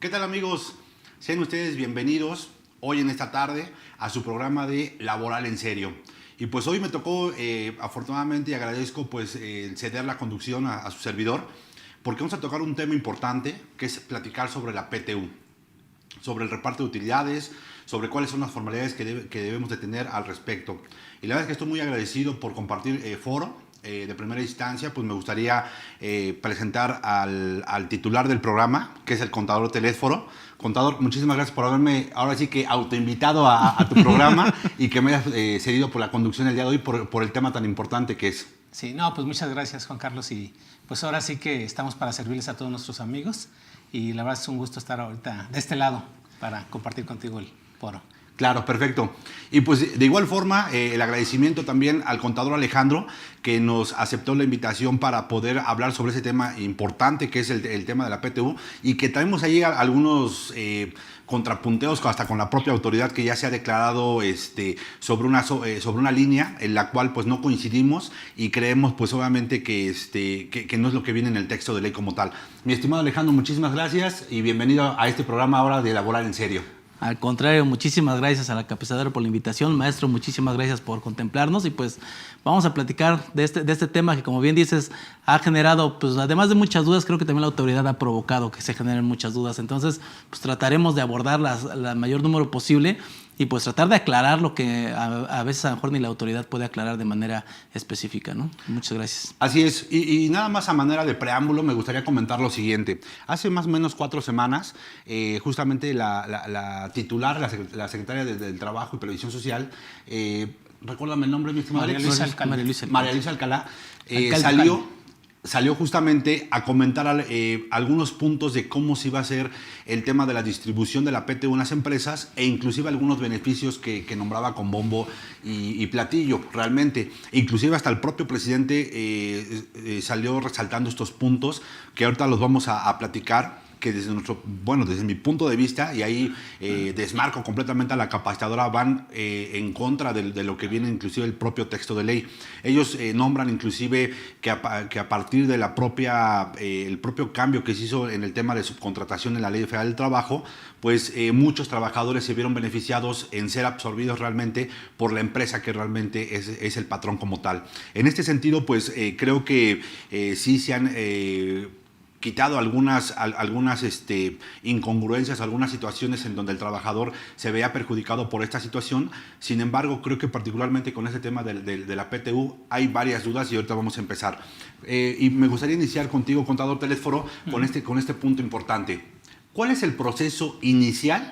¿Qué tal, amigos? Sean ustedes bienvenidos hoy en esta tarde a su programa de Laboral en Serio. Y pues hoy me tocó, afortunadamente, y agradezco pues ceder la conducción a su servidor, porque vamos a tocar un tema importante, que es platicar sobre la PTU, sobre el reparto de utilidades, sobre cuáles son las formalidades que debemos de tener al respecto. Y la verdad es que estoy muy agradecido por compartir foro. De primera instancia, pues me gustaría presentar al titular del programa, que es el contador Telésforo. Contador, muchísimas gracias por haberme ahora sí que autoinvitado a tu programa y que me hayas cedido por la conducción el día de hoy por el tema tan importante que es. Sí, no, pues muchas gracias, Juan Carlos, y pues ahora sí que estamos para servirles a todos nuestros amigos y la verdad es un gusto estar ahorita de este lado para compartir contigo el foro. Claro, perfecto. Y pues de igual forma, el agradecimiento también al contador Alejandro, que nos aceptó la invitación para poder hablar sobre ese tema importante que es el tema de la PTU y que traemos ahí algunos contrapunteos hasta con la propia autoridad que ya se ha declarado sobre una línea en la cual pues no coincidimos y creemos pues obviamente que no es lo que viene en el texto de ley como tal. Mi estimado Alejandro, muchísimas gracias y bienvenido a este programa ahora de Laboral en Serio. Al contrario, muchísimas gracias a la capacitadora por la invitación. Maestro, muchísimas gracias por contemplarnos y pues vamos a platicar de este tema que, como bien dices, ha generado, pues además de muchas dudas, creo que también la autoridad ha provocado que se generen muchas dudas. Entonces, pues trataremos de abordar la mayor número posible y pues tratar de aclarar lo que a veces a lo mejor ni la autoridad puede aclarar de manera específica, ¿no? Muchas gracias. Así es, y nada más a manera de preámbulo me gustaría comentar lo siguiente. Hace más o menos 4 semanas, justamente la titular, la secretaria del Trabajo y Previsión Social, recuérdame el nombre, mi estimado María Alex. Luisa Alcalá, salió justamente a comentar algunos puntos de cómo se iba a hacer el tema de la distribución de la PTU en las empresas e inclusive algunos beneficios que nombraba con bombo y platillo realmente. Inclusive hasta el propio presidente salió resaltando estos puntos que ahorita los vamos a platicar, que desde mi punto de vista, y ahí desmarco completamente a la capacitadora, van en contra de lo que viene inclusive el propio texto de ley. Ellos nombran inclusive que a partir de el propio cambio que se hizo en el tema de subcontratación en la Ley Federal del Trabajo, pues muchos trabajadores se vieron beneficiados en ser absorbidos realmente por la empresa que realmente es el patrón como tal. En este sentido, pues creo que sí se han quitado algunas incongruencias, algunas situaciones en donde el trabajador se veía perjudicado por esta situación. Sin embargo, creo que particularmente con este tema de la PTU hay varias dudas y ahorita vamos a empezar. Y me gustaría iniciar contigo, contador Telésforo, con este punto importante. ¿Cuál es el proceso inicial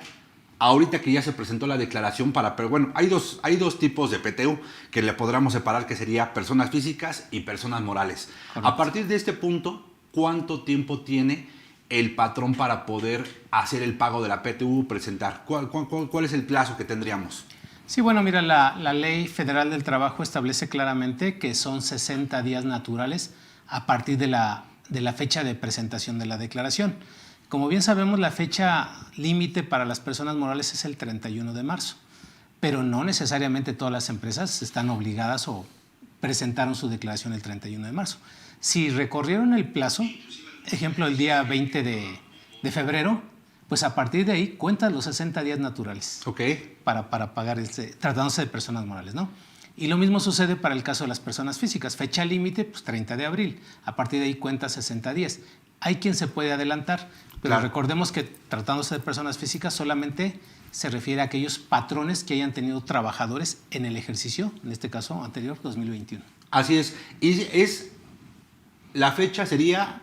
ahorita que ya se presentó la declaración pero bueno, hay dos tipos de PTU que le podríamos separar, que sería personas físicas y personas morales? Correcto. A partir de este punto, ¿cuánto tiempo tiene el patrón para poder hacer el pago de la PTU, presentar? ¿Cuál es el plazo que tendríamos? Sí, bueno, mira, la Ley Federal del Trabajo establece claramente que son 60 días naturales a partir de la fecha de presentación de la declaración. Como bien sabemos, la fecha límite para las personas morales es el 31 de marzo, pero no necesariamente todas las empresas están obligadas o presentaron su declaración el 31 de marzo. Si recorrieron el plazo, ejemplo, el día 20 de febrero, pues a partir de ahí cuentan los 60 días naturales. Okay. Para pagar, tratándose de personas morales, ¿no? Y lo mismo sucede para el caso de las personas físicas. Fecha límite, pues 30 de abril. A partir de ahí cuenta 60 días. Hay quien se puede adelantar, pero claro, recordemos que tratándose de personas físicas solamente se refiere a aquellos patrones que hayan tenido trabajadores en el ejercicio, en este caso anterior, 2021. Así es. Y la fecha sería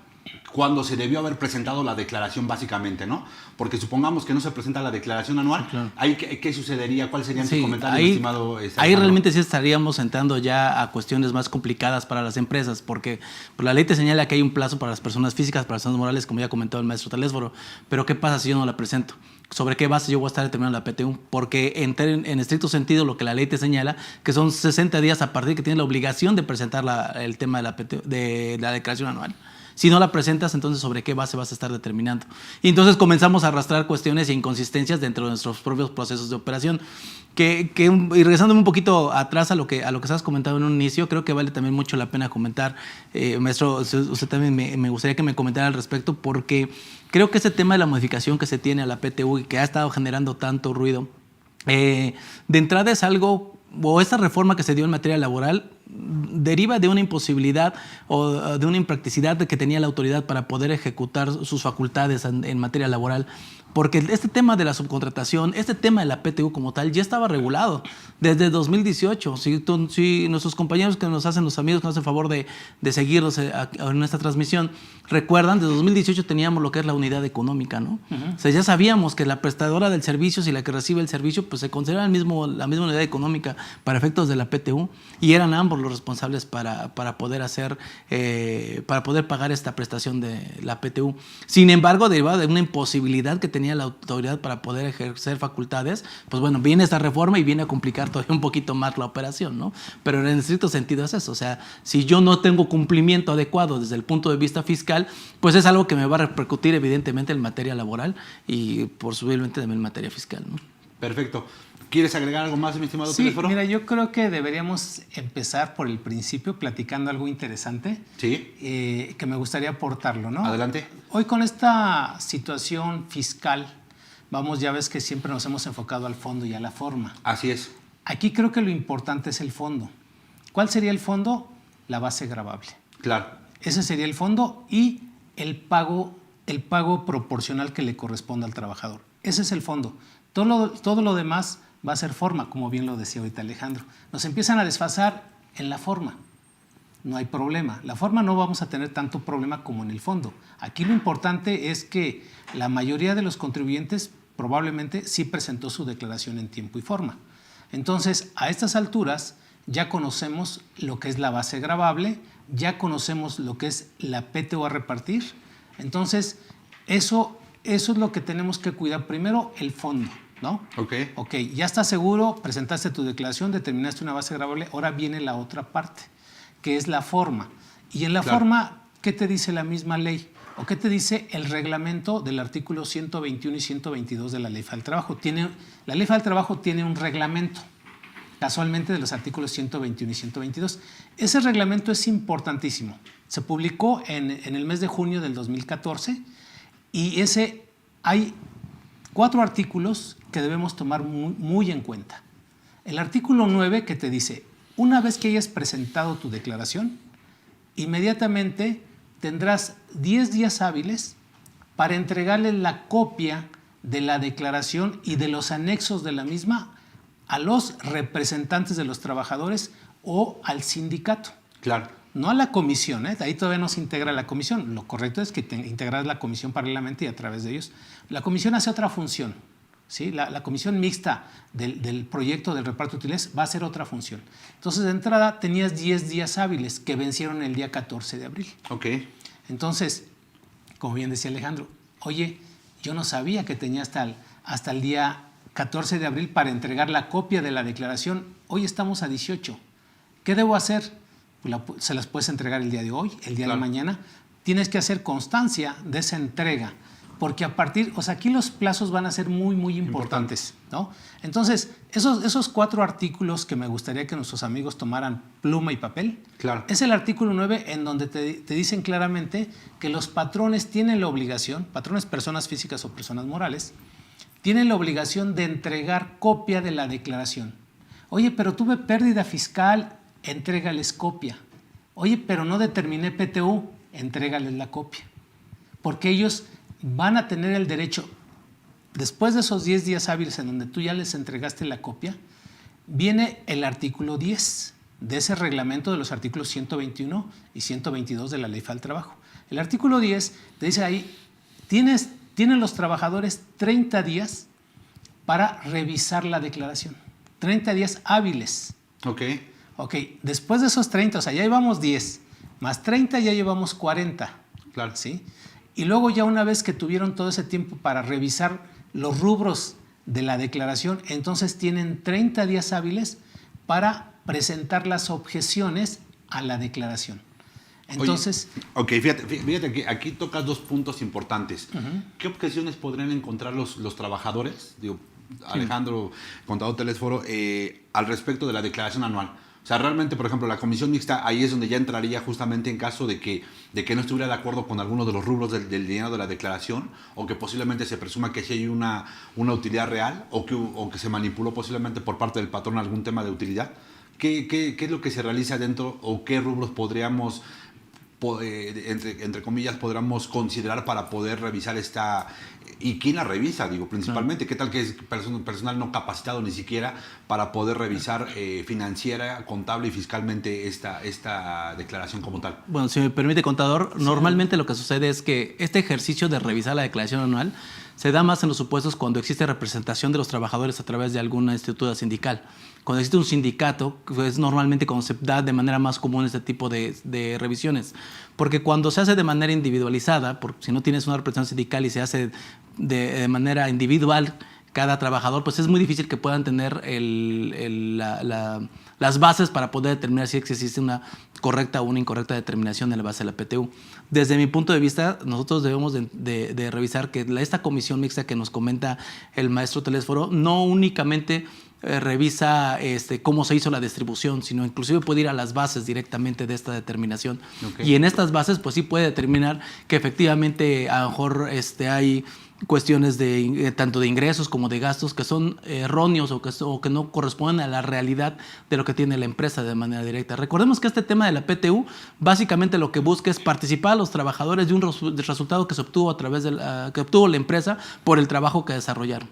cuando se debió haber presentado la declaración, básicamente, ¿no? Porque supongamos que no se presenta la declaración anual, sí, claro. ¿Ahí qué sucedería? ¿Cuál serían tus comentarios, estimado? Ahí realmente sí estaríamos entrando ya a cuestiones más complicadas para las empresas, porque la ley te señala que hay un plazo para las personas físicas, para las personas morales, como ya comentó el maestro Telésforo, pero ¿qué pasa si yo no la presento? ¿Sobre qué base yo voy a estar determinando la PTU? Porque en estricto sentido lo que la ley te señala, que son 60 días a partir de que tienes la obligación de presentar el tema de la PTU, de la declaración anual. Si no la presentas, entonces ¿sobre qué base vas a estar determinando? Y entonces comenzamos a arrastrar cuestiones e inconsistencias dentro de nuestros propios procesos de operación. Y regresándome un poquito atrás a lo que estabas comentando en un inicio, creo que vale también mucho la pena comentar, maestro, usted también me gustaría que me comentara al respecto, porque creo que ese tema de la modificación que se tiene a la PTU y que ha estado generando tanto ruido, de entrada es algo, o esta reforma que se dio en materia laboral deriva de una imposibilidad o de una impracticidad que tenía la autoridad para poder ejecutar sus facultades en materia laboral, porque este tema de la subcontratación, este tema de la PTU como tal, ya estaba regulado desde 2018. Si nuestros compañeros que nos hacen, los amigos que nos hacen el favor de seguirnos en esta transmisión, recuerdan, desde 2018 teníamos lo que es la unidad económica, ¿no? O sea, ya sabíamos que la prestadora del servicio y la que recibe el servicio, pues se considera la misma unidad económica para efectos de la PTU, y eran ambos los responsables para poder pagar esta prestación de la PTU. Sin embargo, derivado de una imposibilidad que tenía la autoridad para poder ejercer facultades, pues bueno, viene esta reforma y viene a complicar todavía un poquito más la operación, ¿no? Pero en estricto sentido es eso, o sea, si yo no tengo cumplimiento adecuado desde el punto de vista fiscal, pues es algo que me va a repercutir evidentemente en materia laboral y posiblemente también en materia fiscal, ¿no? Perfecto. ¿Quieres agregar algo más, mi estimado Sí, Piléforo? mira, yo creo que deberíamos empezar por el principio platicando algo interesante. Sí. Que me gustaría aportarlo, ¿no? Adelante. Hoy con esta situación fiscal, ya ves que siempre nos hemos enfocado al fondo y a la forma. Así es. Aquí creo que lo importante es el fondo. ¿Cuál sería el fondo? La base gravable. Claro. Ese sería el fondo y el pago proporcional que le corresponde al trabajador. Ese es el fondo. Todo lo demás va a ser forma, como bien lo decía ahorita Alejandro. Nos empiezan a desfasar en la forma. No hay problema. La forma no vamos a tener tanto problema como en el fondo. Aquí lo importante es que la mayoría de los contribuyentes probablemente sí presentó su declaración en tiempo y forma. Entonces, a estas alturas ya conocemos lo que es la base gravable, ya conocemos lo que es la PTU a repartir. Entonces, eso es lo que tenemos que cuidar. Primero, el fondo, ¿no? Ok, ya estás seguro, presentaste tu declaración, determinaste una base gravable, ahora viene la otra parte, que es la forma. Y en la forma, ¿qué te dice la misma ley? ¿O qué te dice el reglamento del artículo 121 y 122 de la Ley Federal del Trabajo? La Ley Federal del Trabajo tiene un reglamento, casualmente de los artículos 121 y 122. Ese reglamento es importantísimo. Se publicó en el mes de junio del 2014 y hay 4 artículos que debemos tomar muy en cuenta. El artículo 9 que te dice, una vez que hayas presentado tu declaración, inmediatamente tendrás 10 días hábiles para entregarle la copia de la declaración y de los anexos de la misma a los representantes de los trabajadores o al sindicato. Claro. No a la comisión, ¿eh? Ahí todavía no se integra la comisión. Lo correcto es que integrar la comisión paralelamente y a través de ellos. La comisión hace otra función, ¿sí? La comisión mixta del proyecto del reparto de utilidades va a hacer otra función. Entonces, de entrada, tenías 10 días hábiles que vencieron el día 14 de abril. Ok. Entonces, como bien decía Alejandro, oye, yo no sabía que tenía hasta el día 14 de abril para entregar la copia de la declaración. Hoy estamos a 18. ¿Qué debo hacer? Se las puedes entregar el día de hoy, el día de mañana. Tienes que hacer constancia de esa entrega, porque aquí los plazos van a ser muy importantes, ¿no? Entonces, esos 4 artículos que me gustaría que nuestros amigos tomaran pluma y papel, es el artículo 9 en donde te dicen claramente que los patrones tienen la obligación, patrones personas físicas o personas morales, tienen la obligación de entregar copia de la declaración. Oye, pero tuve pérdida fiscal, entrégales copia. Oye, pero no determiné PTU, entrégales la copia. Porque ellos van a tener el derecho, después de esos 10 días hábiles en donde tú ya les entregaste la copia, viene el artículo 10 de ese reglamento de los artículos 121 y 122 de la Ley Federal del Trabajo. El artículo 10 te dice ahí, tienen los trabajadores 30 días para revisar la declaración. 30 días hábiles. Ok, después de esos 30, o sea, ya llevamos 10, más 30 ya llevamos 40. Claro. ¿Sí? Y luego ya una vez que tuvieron todo ese tiempo para revisar los rubros de la declaración, entonces tienen 30 días hábiles para presentar las objeciones a la declaración. Entonces... Oye, fíjate que aquí tocas dos puntos importantes. ¿Qué objeciones podrían encontrar los trabajadores? Digo, Alejandro, contador Telesforo, al respecto de la declaración anual. O sea, realmente, por ejemplo, la comisión mixta, ahí es donde ya entraría justamente en caso de que no estuviera de acuerdo con alguno de los rubros del dinero de la declaración, o que posiblemente se presuma que sí hay una utilidad real, o que se manipuló posiblemente por parte del patrón algún tema de utilidad. ¿Qué es lo que se realiza dentro, o qué rubros podríamos, entre comillas, podríamos considerar para poder revisar esta... ¿Y quién la revisa? Digo, principalmente, ¿qué tal que es personal no capacitado ni siquiera para poder revisar financiera, contable y fiscalmente esta declaración como tal? Bueno, si me permite, contador, normalmente lo que sucede es que este ejercicio de revisar la declaración anual se da más en los supuestos cuando existe representación de los trabajadores a través de alguna estructura sindical. Cuando existe un sindicato, pues normalmente cuando se da de manera más común este tipo de revisiones. Porque cuando se hace de manera individualizada, si no tienes una representación sindical y se hace de manera individual cada trabajador, pues es muy difícil que puedan tener las bases para poder determinar si existe una correcta o una incorrecta determinación en la base de la PTU. Desde mi punto de vista, nosotros debemos de revisar que esta comisión mixta que nos comenta el maestro Telesforo no únicamente revisa cómo se hizo la distribución, sino inclusive puede ir a las bases directamente de esta determinación. Okay. Y en estas bases, pues sí puede determinar que efectivamente a lo mejor hay cuestiones tanto de ingresos como de gastos que son erróneos o que no corresponden a la realidad de lo que tiene la empresa de manera directa. Recordemos que este tema de la PTU básicamente lo que busca es participar a los trabajadores de un resultado que se obtuvo a través que obtuvo la empresa por el trabajo que desarrollaron.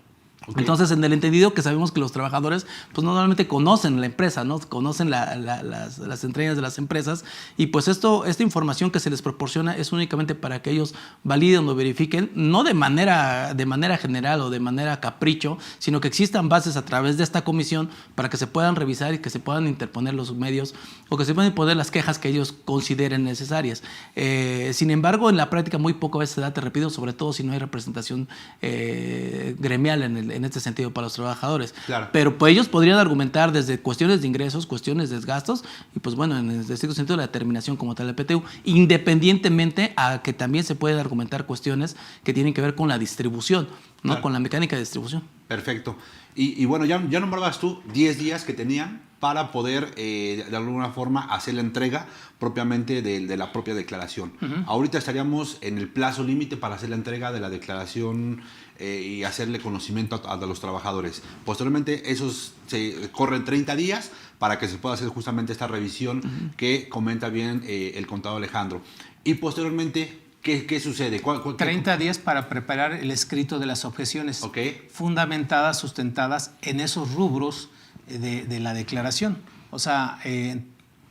Okay. Entonces, en el entendido que sabemos que los trabajadores pues normalmente conocen la empresa, ¿no? Conocen las entrañas de las empresas, y pues esta información que se les proporciona es únicamente para que ellos validen o verifiquen, no de manera general o de manera capricho, sino que existan bases a través de esta comisión para que se puedan revisar y que se puedan interponer los medios o que se puedan poner las quejas que ellos consideren necesarias. Sin embargo, en la práctica muy poco a veces se da, te repito, sobre todo si no hay representación gremial en este sentido para los trabajadores. Claro. Pero pues ellos podrían argumentar desde cuestiones de ingresos, cuestiones de gastos y pues bueno, en este sentido la determinación como tal del PTU, independientemente a que también se pueden argumentar cuestiones que tienen que ver con la distribución, ¿no? Claro. Con la mecánica de distribución. Perfecto. Y bueno, ya nombrabas tú 10 días que tenían para poder, de alguna forma, hacer la entrega propiamente de la propia declaración. Ahorita estaríamos en el plazo límite para hacer la entrega de la declaración y hacerle conocimiento a los trabajadores. Posteriormente, esos se corren 30 días para que se pueda hacer justamente esta revisión que comenta bien el contador Alejandro. Y posteriormente, ¿qué sucede? 30 días para preparar el escrito de las objeciones, fundamentadas, sustentadas en esos rubros de la declaración. O sea,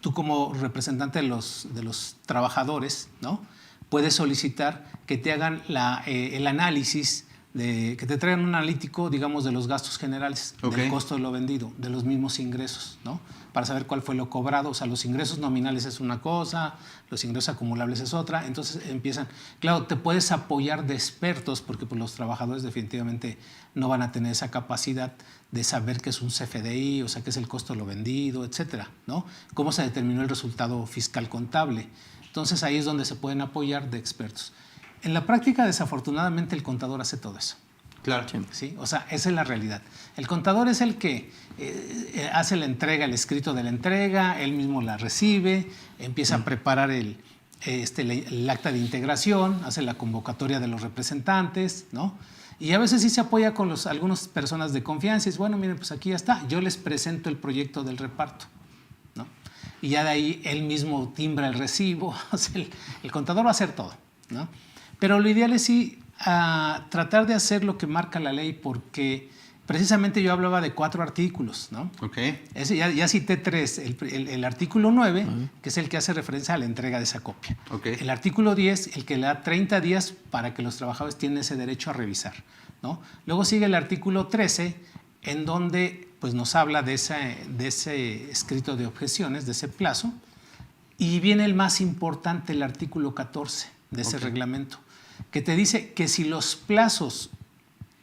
tú como representante de los trabajadores, ¿no? Puedes solicitar que te hagan el análisis, que te traigan un analítico, digamos, de los gastos generales, del costo de lo vendido, de los mismos ingresos, ¿no? Para saber cuál fue lo cobrado. O sea, los ingresos nominales es una cosa, los ingresos acumulables es otra. Entonces empiezan, claro, te puedes apoyar de expertos porque pues, los trabajadores definitivamente no van a tener esa capacidad de saber qué es un CFDI, o sea, qué es el costo de lo vendido, etcétera, ¿no? Cómo se determinó el resultado fiscal contable. Entonces ahí es donde se pueden apoyar de expertos. En la práctica, desafortunadamente, el contador hace todo eso. Claro. ¿Sí? O sea, esa es la realidad. El contador es el que hace la entrega, el escrito de la entrega, él mismo la recibe, empieza a preparar el acta de integración, hace la convocatoria de los representantes, ¿no? Y a veces sí se apoya con algunas personas de confianza y dice, bueno, miren, pues aquí ya está, yo les presento el proyecto del reparto, ¿no? Y ya de ahí él mismo timbra el recibo, o sea, el contador va a hacer todo, ¿no? Pero lo ideal es sí tratar de hacer lo que marca la ley, porque precisamente yo hablaba de 4 artículos, ¿no? Ya cité 3. El artículo 9, que es el que hace referencia a la entrega de esa copia. El artículo 10, el que le da 30 días para que los trabajadores tienen ese derecho a revisar, ¿no? Luego sigue el artículo 13, en donde pues, nos habla de ese escrito de objeciones, de ese plazo. Y viene el más importante, el artículo 14 de ese reglamento, que te dice que si los plazos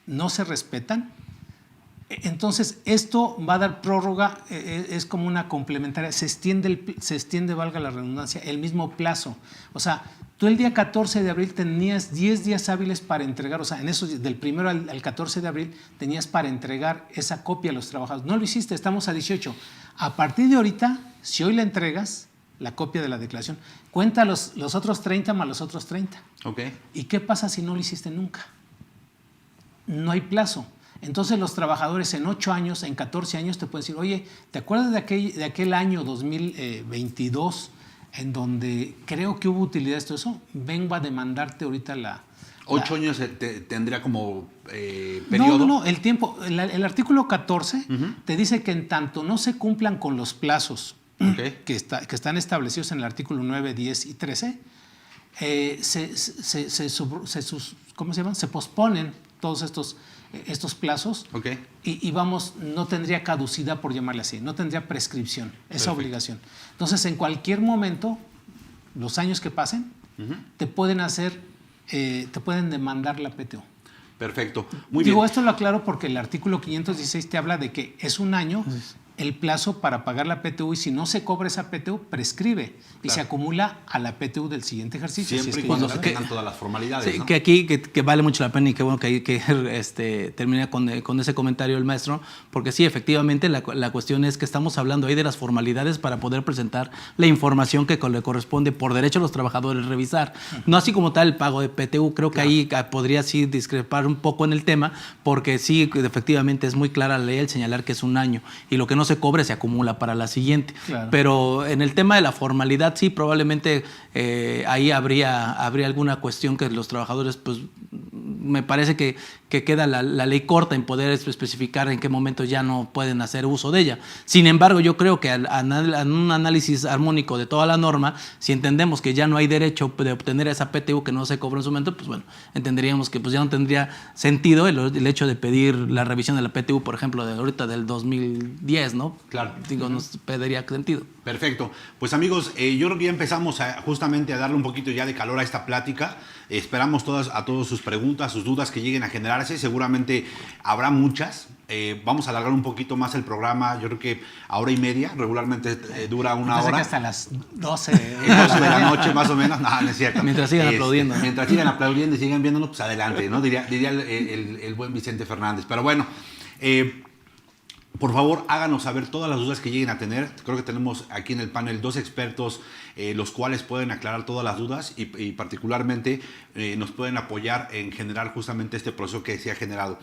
no se respetan, Entonces, esto va a dar prórroga, es como una complementaria, se extiende, valga la redundancia, el mismo plazo. O sea, tú el día 14 de abril tenías 10 días hábiles para entregar, o sea, en esos, del 1 al 14 de abril tenías para entregar esa copia a los trabajadores. No lo hiciste, estamos a 18. A partir de ahorita, si hoy la entregas, la copia de la declaración, cuenta los otros 30 más los otros 30. Okay. ¿Y qué pasa si no lo hiciste nunca? No hay plazo. Entonces los trabajadores en 8 años, en 14 años te pueden decir, oye, ¿te acuerdas de aquel año 2022 en donde creo que hubo utilidad de esto? Eso, vengo a demandarte ahorita 8 años tendría como periodo. No, el tiempo, el artículo 14 te dice que en tanto no se cumplan con los plazos que están establecidos en el artículo 9, 10 y 13, ¿cómo se llaman? Se posponen todos estos plazos y vamos, no tendría caducidad, por llamarle así, no tendría prescripción, esa obligación. Entonces, en cualquier momento, los años que pasen, te pueden demandar la PTU. Perfecto. Muy bien. Esto lo aclaro porque el artículo 516 te habla de que es un año el plazo para pagar la PTU, y si no se cobra esa PTU, prescribe y se acumula a la PTU del siguiente ejercicio. Siempre y cuando se tengan todas las formalidades. Sí, ¿no? que aquí que vale mucho la pena, y que bueno que termina con ese comentario el maestro, porque sí, efectivamente la cuestión es que estamos hablando ahí de las formalidades para poder presentar la información que le corresponde por derecho a los trabajadores revisar. No así como tal el pago de PTU. Creo que ahí podría sí discrepar un poco en el tema, porque sí, efectivamente es muy clara la ley al señalar que es un año y lo que no se cobre se acumula para la siguiente. Claro. Pero en el tema de la formalidad, sí, probablemente ahí habría alguna cuestión que los trabajadores, pues me parece que queda la ley corta en poder especificar en qué momento ya no pueden hacer uso de ella. Sin embargo, yo creo que en un análisis armónico de toda la norma, si entendemos que ya no hay derecho de obtener esa PTU que no se cobró en su momento, pues bueno, entenderíamos que pues ya no tendría sentido el hecho de pedir la revisión de la PTU, por ejemplo, de ahorita del 2010, ¿no? Claro. Digo, no perdería sentido. Perfecto. Pues amigos, yo creo que ya empezamos justamente a darle un poquito ya de calor a esta plática. Esperamos a todos sus preguntas, sus dudas que lleguen a generarse. Seguramente habrá muchas. Vamos a alargar un poquito más el programa. Yo creo que a hora y media. Regularmente dura una hora. Que hasta las 12 de la noche más o menos. No, no es cierto. Mientras sigan aplaudiendo. Mientras sigan aplaudiendo y sigan viéndonos, pues adelante, ¿no? Diría el buen Vicente Fernández. Pero bueno, por favor, háganos saber todas las dudas que lleguen a tener. Creo que tenemos aquí en el panel 2 expertos, los cuales pueden aclarar todas las dudas y particularmente nos pueden apoyar en generar justamente este proceso que se ha generado.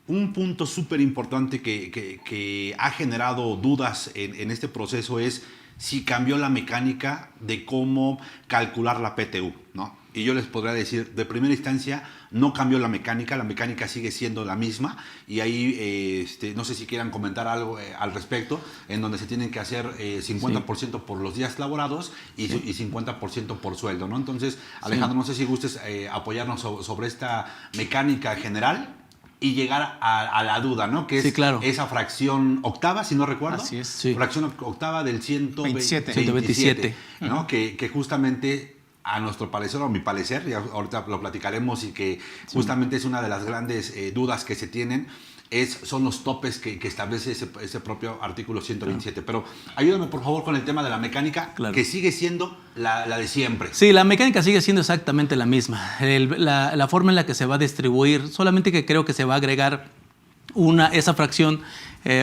Un punto súper importante que ha generado dudas en este proceso es si cambió la mecánica de cómo calcular la PTU, ¿no? Y yo les podría decir, de primera instancia, no cambió la mecánica sigue siendo la misma, y ahí no sé si quieran comentar algo al respecto, en donde se tienen que hacer 50% por los días laborados y 50% por sueldo, ¿no? Entonces, Alejandro, no sé si gustes apoyarnos sobre esta mecánica general y llegar a la duda, ¿no? Que es esa fracción octava, si no recuerdo. Así es. Sí. Fracción octava del 127, 127. ¿no? Que justamente, a nuestro parecer, o a mi parecer, y ahorita lo platicaremos, y que justamente es una de las grandes dudas que se tienen, son los topes que establece ese propio artículo 127. Pero ayúdame, por favor, con el tema de la mecánica, que sigue siendo la de siempre. Sí, la mecánica sigue siendo exactamente la misma. La forma en la que se va a distribuir, solamente que creo que se va a agregar esa fracción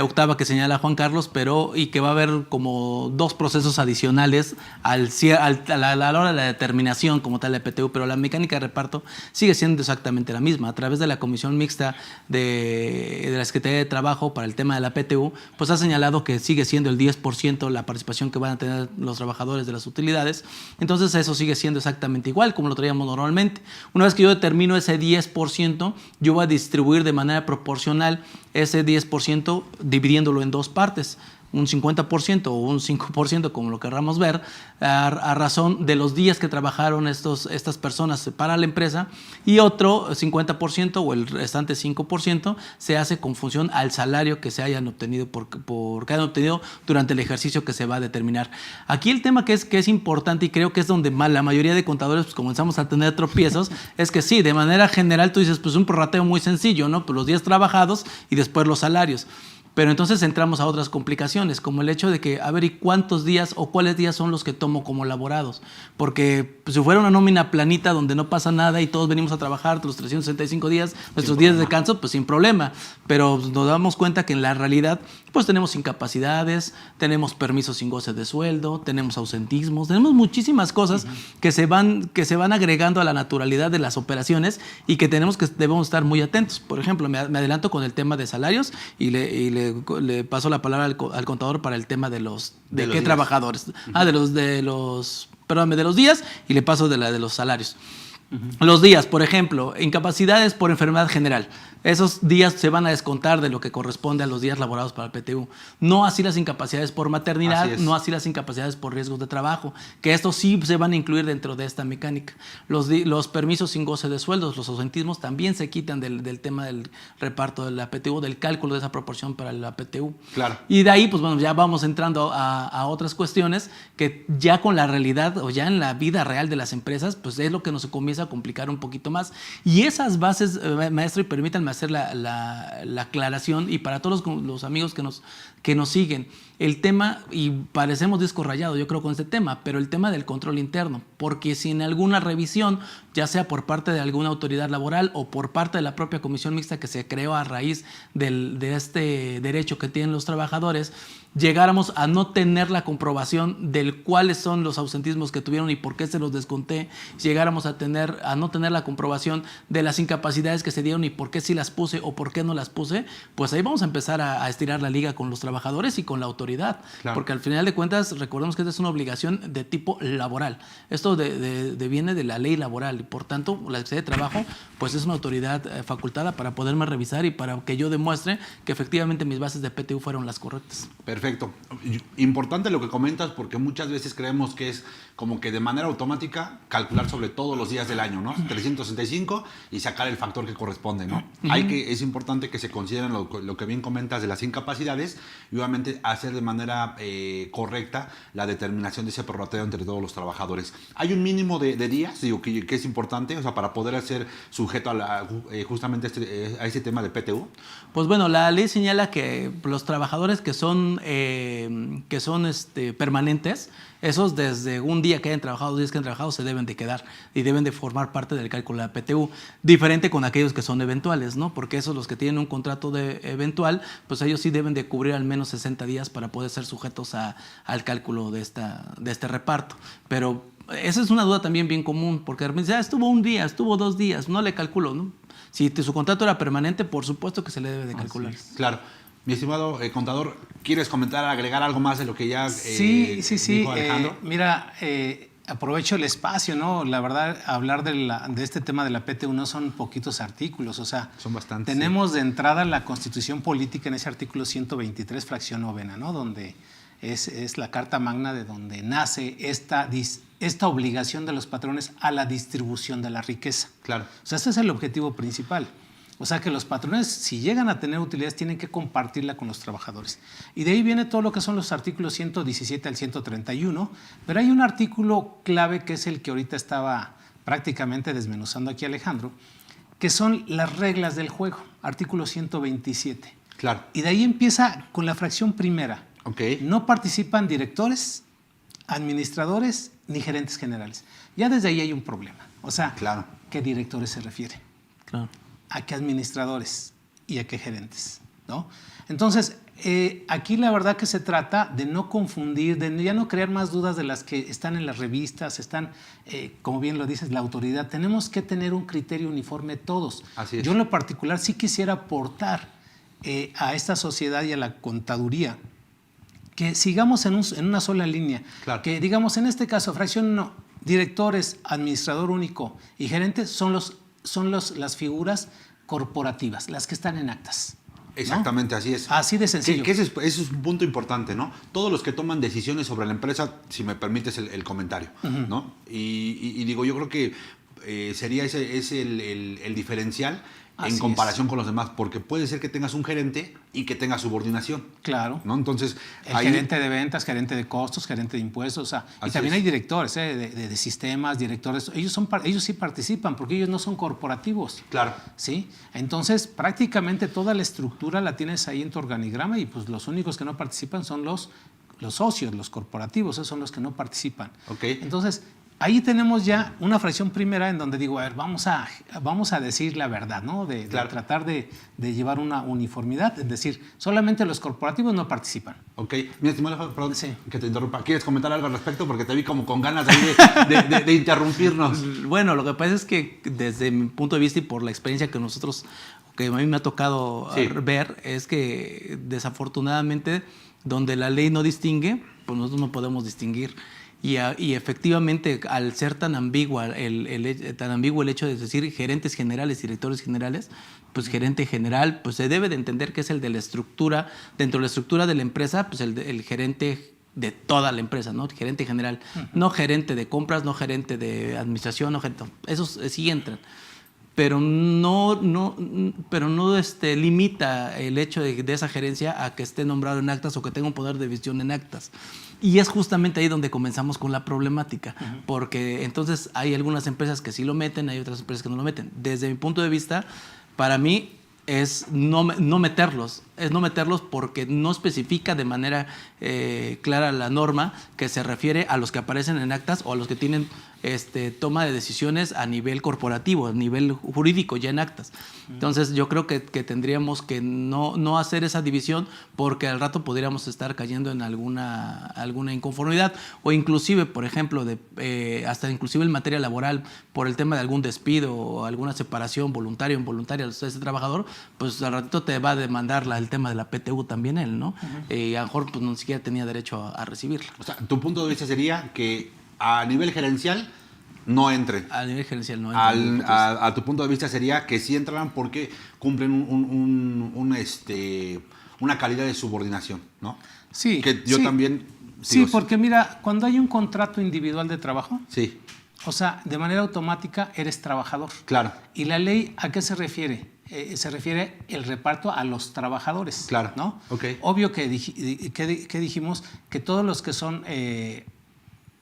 octava que señala Juan Carlos, y que va a haber como 2 procesos adicionales a la hora de la determinación como tal de PTU, pero la mecánica de reparto sigue siendo exactamente la misma. A través de la Comisión Mixta de la Secretaría de Trabajo para el tema de la PTU, pues ha señalado que sigue siendo el 10% la participación que van a tener los trabajadores de las utilidades. Entonces eso sigue siendo exactamente igual como lo traíamos normalmente. Una vez que yo determino ese 10%, yo voy a distribuir de manera proporcional ese 10%, dividiéndolo en 2 partes. un 50% o un 5%, como lo querramos ver, a razón de los días que trabajaron estas personas para la empresa, y otro 50% o el restante 5% se hace con función al salario que se hayan obtenido que hayan obtenido durante el ejercicio que se va a determinar. Aquí el tema que es importante, y creo que es donde la mayoría de contadores pues, comenzamos a tener tropiezos, es que sí, de manera general tú dices, pues un prorrateo muy sencillo, ¿no? Pues los días trabajados y después los salarios. Pero entonces entramos a otras complicaciones, como el hecho de que, a ver, ¿y cuántos días o cuáles días son los que tomo como laborados? Porque pues, si fuera una nómina planita donde no pasa nada y todos venimos a trabajar los 365 días, nuestros días de descanso, pues sin problema. Pero nos damos cuenta que en la realidad, pues tenemos incapacidades, tenemos permisos sin goce de sueldo, tenemos ausentismos, tenemos muchísimas cosas que se van agregando a la naturalidad de las operaciones y que debemos estar muy atentos. Por ejemplo, me adelanto con el tema de salarios y le paso la palabra al contador para el tema de qué trabajadores. De los días, y le paso de los salarios. Los días, por ejemplo, incapacidades por enfermedad general. Esos días se van a descontar de lo que corresponde a los días laborados para el PTU. No así las incapacidades por maternidad, no así las incapacidades por riesgos de trabajo, que estos sí se van a incluir dentro de esta mecánica. Los permisos sin goce de sueldos, los ausentismos también se quitan del tema del reparto de la PTU, del cálculo de esa proporción para la PTU. Claro. Y de ahí, pues bueno, ya vamos entrando a otras cuestiones que ya con la realidad o ya en la vida real de las empresas, pues es lo que nos comienza a complicar un poquito más. Y esas bases, maestro, y permítanme hacer la aclaración, y para todos los amigos que nos siguen, el tema, y parecemos disco rayado yo creo con este tema, pero el tema del control interno, porque si en alguna revisión, ya sea por parte de alguna autoridad laboral o por parte de la propia comisión mixta que se creó a raíz de este derecho que tienen los trabajadores, llegáramos a no tener la comprobación de cuáles son los ausentismos que tuvieron y por qué se los desconté, llegáramos a no tener la comprobación de las incapacidades que se dieron y por qué sí las puse o por qué no las puse, pues ahí vamos a empezar a estirar la liga con los trabajadores y con la autoridad. Claro. Porque al final de cuentas, recordemos que esta es una obligación de tipo laboral. Esto viene de la ley laboral y por tanto la Secretaría de Trabajo pues es una autoridad facultada para poderme revisar y para que yo demuestre que efectivamente mis bases de PTU fueron las correctas. Perfecto. Importante lo que comentas, porque muchas veces creemos que es como que de manera automática calcular sobre todos los días del año, ¿no? 365 y sacar el factor que corresponde, ¿no? Es importante que se consideren lo que bien comentas de las incapacidades y obviamente hacer de manera correcta la determinación de ese prorrateo entre todos los trabajadores. Hay un mínimo de días, digo, que es importante, o sea, para poder ser sujeto justamente a ese tema de PTU. Pues bueno, la ley señala que los trabajadores que son permanentes, esos desde un día que hayan trabajado, 2 días que hayan trabajado, se deben de quedar y deben de formar parte del cálculo de la PTU. Diferente con aquellos que son eventuales, ¿no? Porque esos, los que tienen un contrato eventual, pues ellos sí deben de cubrir al menos 60 días para poder ser sujetos al cálculo de este reparto. Pero esa es una duda también bien común, porque de repente estuvo un día, estuvo 2 días, no le calculo, ¿no? Si su contrato era permanente, por supuesto que se le debe de calcular. Sí, claro. Mi estimado contador, ¿quieres comentar, agregar algo más de lo que ya dijo Alejandro? Mira, aprovecho el espacio, ¿no? La verdad, hablar de este tema de la PTU no son poquitos artículos, o sea, son bastantes. Tenemos de entrada la Constitución Política en ese artículo 123, fracción 9ª, ¿no? Donde es la Carta Magna de donde nace esta obligación de los patrones a la distribución de la riqueza. Claro. O sea, este es el objetivo principal. O sea, que los patrones, si llegan a tener utilidades, tienen que compartirla con los trabajadores. Y de ahí viene todo lo que son los artículos 117 al 131, pero hay un artículo clave que es el que ahorita estaba prácticamente desmenuzando aquí Alejandro, que son las reglas del juego, artículo 127. Claro. Y de ahí empieza con la fracción primera. Okay. No participan directores, administradores ni gerentes generales. Ya desde ahí hay un problema. O sea, claro. ¿Qué directores se refiere? Claro. ¿A qué administradores y a qué gerentes? ¿No? Entonces, aquí la verdad que se trata de no confundir, de ya no crear más dudas de las que están en las revistas, están, como bien lo dices, la autoridad. Tenemos que tener un criterio uniforme todos. Así es. Yo en lo particular sí quisiera aportar a esta sociedad y a la contaduría que sigamos en una sola línea. Claro. Que digamos, en este caso, fracción 1, directores, administrador único y gerentes son las figuras corporativas, las que están en actas. Exactamente, así es. Así de sencillo. Que ese es un punto importante, ¿no? Todos los que toman decisiones sobre la empresa, si me permites el comentario, ¿no? Y digo, yo creo que sería ese el diferencial Así en comparación con los demás, porque puede ser que tengas un gerente y que tenga subordinación. Claro. ¿No? Entonces, El gerente de ventas, gerente de costos, gerente de impuestos, o sea, y también hay directores de sistemas, directores, ellos sí participan porque ellos no son corporativos. Claro. ¿Sí? Entonces, prácticamente toda la estructura la tienes ahí en tu organigrama y pues los únicos que no participan son los socios, los corporativos, esos son los que no participan. Okay. Entonces, ahí tenemos ya una fracción primera en donde digo, a ver, vamos a decir la verdad, ¿no? De tratar de llevar una uniformidad, es decir, solamente los corporativos no participan. Ok. Mira, estimado, perdón Sí. que te interrumpa. ¿Quieres comentar algo al respecto? Porque te vi como con ganas ahí de interrumpirnos. Bueno, lo que pasa es que desde mi punto de vista y por la experiencia que a mí me ha tocado ver, es que desafortunadamente donde la ley no distingue, pues nosotros no podemos distinguir. Y efectivamente, al ser tan ambiguo el hecho de decir gerentes generales, directores generales, pues gerente general, pues se debe de entender que es el de la estructura, dentro de la estructura de la empresa, pues el gerente de toda la empresa, ¿no? Gerente general, no gerente de compras, no gerente de administración, no gerente, esos sí entran. Pero no limita el hecho de esa gerencia a que esté nombrado en actas o que tenga un poder de decisión en actas. Y es justamente ahí donde comenzamos con la problemática, porque entonces hay algunas empresas que sí lo meten, hay otras empresas que no lo meten. Desde mi punto de vista, para mí es no meterlos porque no especifica de manera clara la norma que se refiere a los que aparecen en actas o a los que tienen toma de decisiones a nivel corporativo, a nivel jurídico, ya en actas. Entonces yo creo que tendríamos que no hacer esa división porque al rato podríamos estar cayendo en alguna inconformidad o inclusive, por ejemplo, hasta inclusive en materia laboral, por el tema de algún despido o alguna separación voluntaria o involuntaria de ese trabajador, pues al ratito te va a demandar el tema de la PTU también él, ¿no? Y a lo mejor pues, ni siquiera tenía derecho a recibirla. O sea, tu punto de vista sería que a nivel gerencial no entren. A nivel gerencial no entren. A tu punto de vista sería que sí entrarán porque cumplen una calidad de subordinación, ¿no? Sí. Que yo también... Sí, porque mira, cuando hay un contrato individual de trabajo, sí. O sea, de manera automática eres trabajador. Claro. ¿Y la ley a qué se refiere? Se refiere el reparto a los trabajadores. Claro. ¿No? Okay. Obvio que dijimos que todos los que son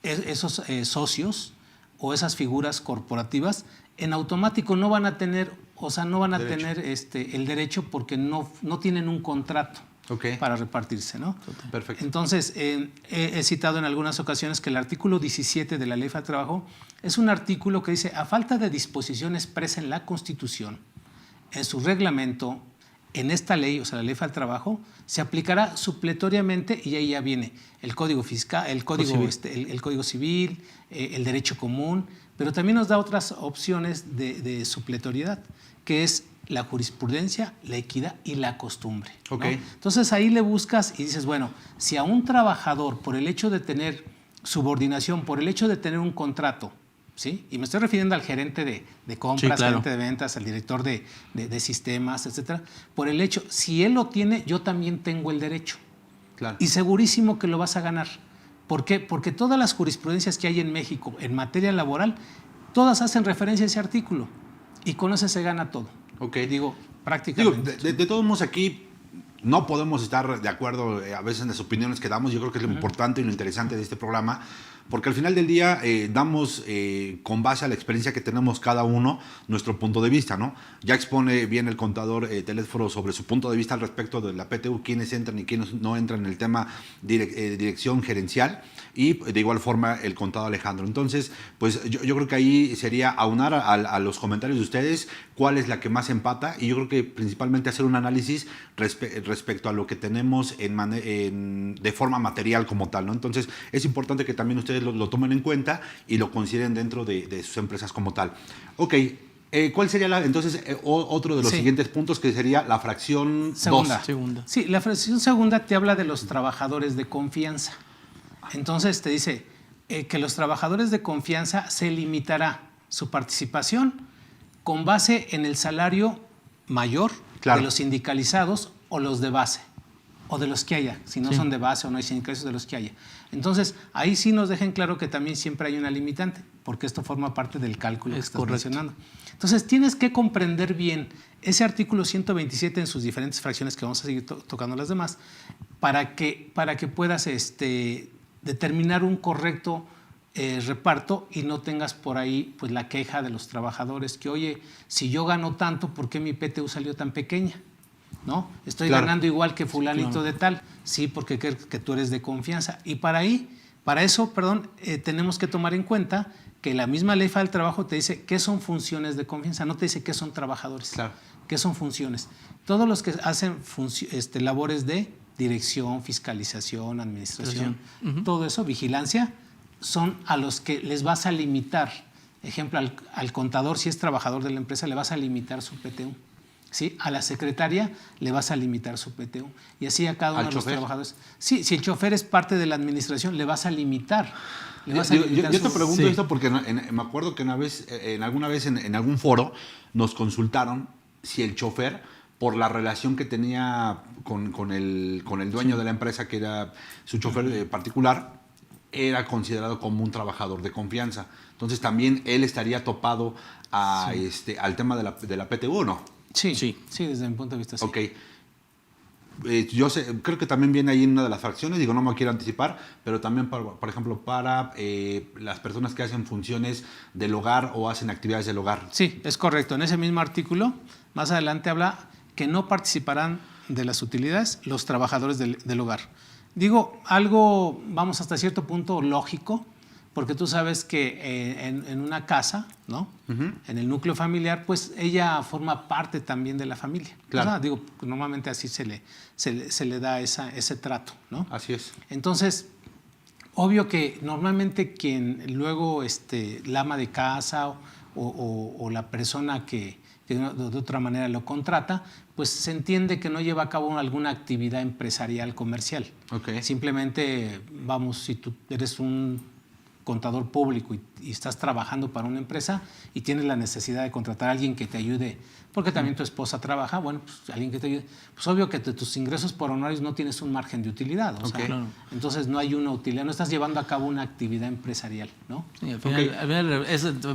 esos socios o esas figuras corporativas en automático no van a tener, el derecho porque no tienen un contrato. Okay. Para repartirse, ¿no? Perfecto. Entonces, he citado en algunas ocasiones que el artículo 17 de la Ley Federal del Trabajo es un artículo que dice, a falta de disposición expresa en la Constitución, en su reglamento, en esta ley, o sea, la Ley Federal del Trabajo, se aplicará supletoriamente y ahí ya viene el Código Fiscal, el Código Civil, el Derecho Común, pero también nos da otras opciones de supletoriedad, que es la jurisprudencia, la equidad y la costumbre. Okay. ¿No? Entonces ahí le buscas y dices, bueno, si a un trabajador por el hecho de tener subordinación, por el hecho de tener un contrato, ¿sí? Y me estoy refiriendo al gerente de compras, sí, claro, gerente de ventas, al director de sistemas, etcétera, por el hecho, si él lo tiene, yo también tengo el derecho. Claro. Y segurísimo que lo vas a ganar. ¿Por qué? Porque todas las jurisprudencias que hay en México en materia laboral, todas hacen referencia a ese artículo y con ese se gana todo. Okay. Digo, prácticamente. De todos modos aquí no podemos estar de acuerdo a veces en las opiniones que damos. Yo creo que es lo importante y lo interesante de este programa, porque al final del día damos con base a la experiencia que tenemos cada uno nuestro punto de vista, ¿no? Ya expone bien el contador Telésforo sobre su punto de vista al respecto de la PTU, quiénes entran y quiénes no entran en el tema dirección gerencial, y de igual forma el contador Alejandro. Entonces, pues yo creo que ahí sería aunar a los comentarios de ustedes cuál es la que más empata, y yo creo que principalmente hacer un análisis respecto a lo que tenemos de forma material como tal, ¿no? Entonces, es importante que también ustedes lo tomen en cuenta y lo consideren dentro de sus empresas como tal. Ok, ¿cuál sería entonces otro de los siguientes puntos, que sería la fracción segunda? 2? Sí, la fracción segunda te habla de los trabajadores de confianza. Entonces te dice que los trabajadores de confianza se limitará su participación con base en el salario mayor, claro, de los sindicalizados o los de base, o de los que haya, si no son de base o no hay sindicalizados, de los que haya. Entonces, ahí sí nos dejen claro que también siempre hay una limitante, porque esto forma parte del cálculo que estás mencionando. Entonces, tienes que comprender bien ese artículo 127 en sus diferentes fracciones, que vamos a seguir tocando las demás, para que puedas determinar un correcto reparto y no tengas por ahí pues la queja de los trabajadores que, oye, si yo gano tanto, ¿por qué mi PTU salió tan pequeña? ¿No? Estoy ganando igual que fulanito de tal. Sí, porque que tú eres de confianza. Y para eso, tenemos que tomar en cuenta que la misma Ley Federal del Trabajo te dice qué son funciones de confianza, no te dice qué son trabajadores, qué son funciones. Todos los que hacen labores de dirección, fiscalización, administración, todo eso, vigilancia, son a los que les vas a limitar. Ejemplo, al contador, si es trabajador de la empresa, le vas a limitar su PTU. ¿Sí? A la secretaria le vas a limitar su PTU. Y así a cada uno de los trabajadores. Sí, si el chofer es parte de la administración, le vas a limitar. Yo te pregunto esto porque me acuerdo que alguna vez en algún foro nos consultaron si el chofer, por la relación que tenía con el dueño de la empresa, que era su chofer particular, era considerado como un trabajador de confianza. Entonces también él estaría topado al tema de la PTU, ¿no? Sí, desde mi punto de vista sí. Ok. Yo creo que también viene ahí en una de las fracciones, no me quiero anticipar, pero también, por ejemplo, para las personas que hacen funciones del hogar o hacen actividades del hogar. Sí, es correcto. En ese mismo artículo, más adelante habla que no participarán de las utilidades los trabajadores del hogar. Digo, algo, vamos, hasta cierto punto lógico, porque tú sabes que en una casa, ¿no? En el núcleo familiar, pues ella forma parte también de la familia. Claro. O sea, digo, normalmente así se le da ese trato, ¿no? Así es. Entonces, obvio que normalmente quien luego la ama de casa o la persona que de otra manera lo contrata, pues se entiende que no lleva a cabo alguna actividad empresarial comercial. Okay. Simplemente, vamos, si tú eres un contador público y estás trabajando para una empresa y tienes la necesidad de contratar a alguien que te ayude, porque también tu esposa trabaja, bueno, pues alguien que te ayude, pues obvio que tus ingresos por honorarios no tienes un margen de utilidad, entonces no hay una utilidad, no estás llevando a cabo una actividad empresarial, ¿no? Sí, al final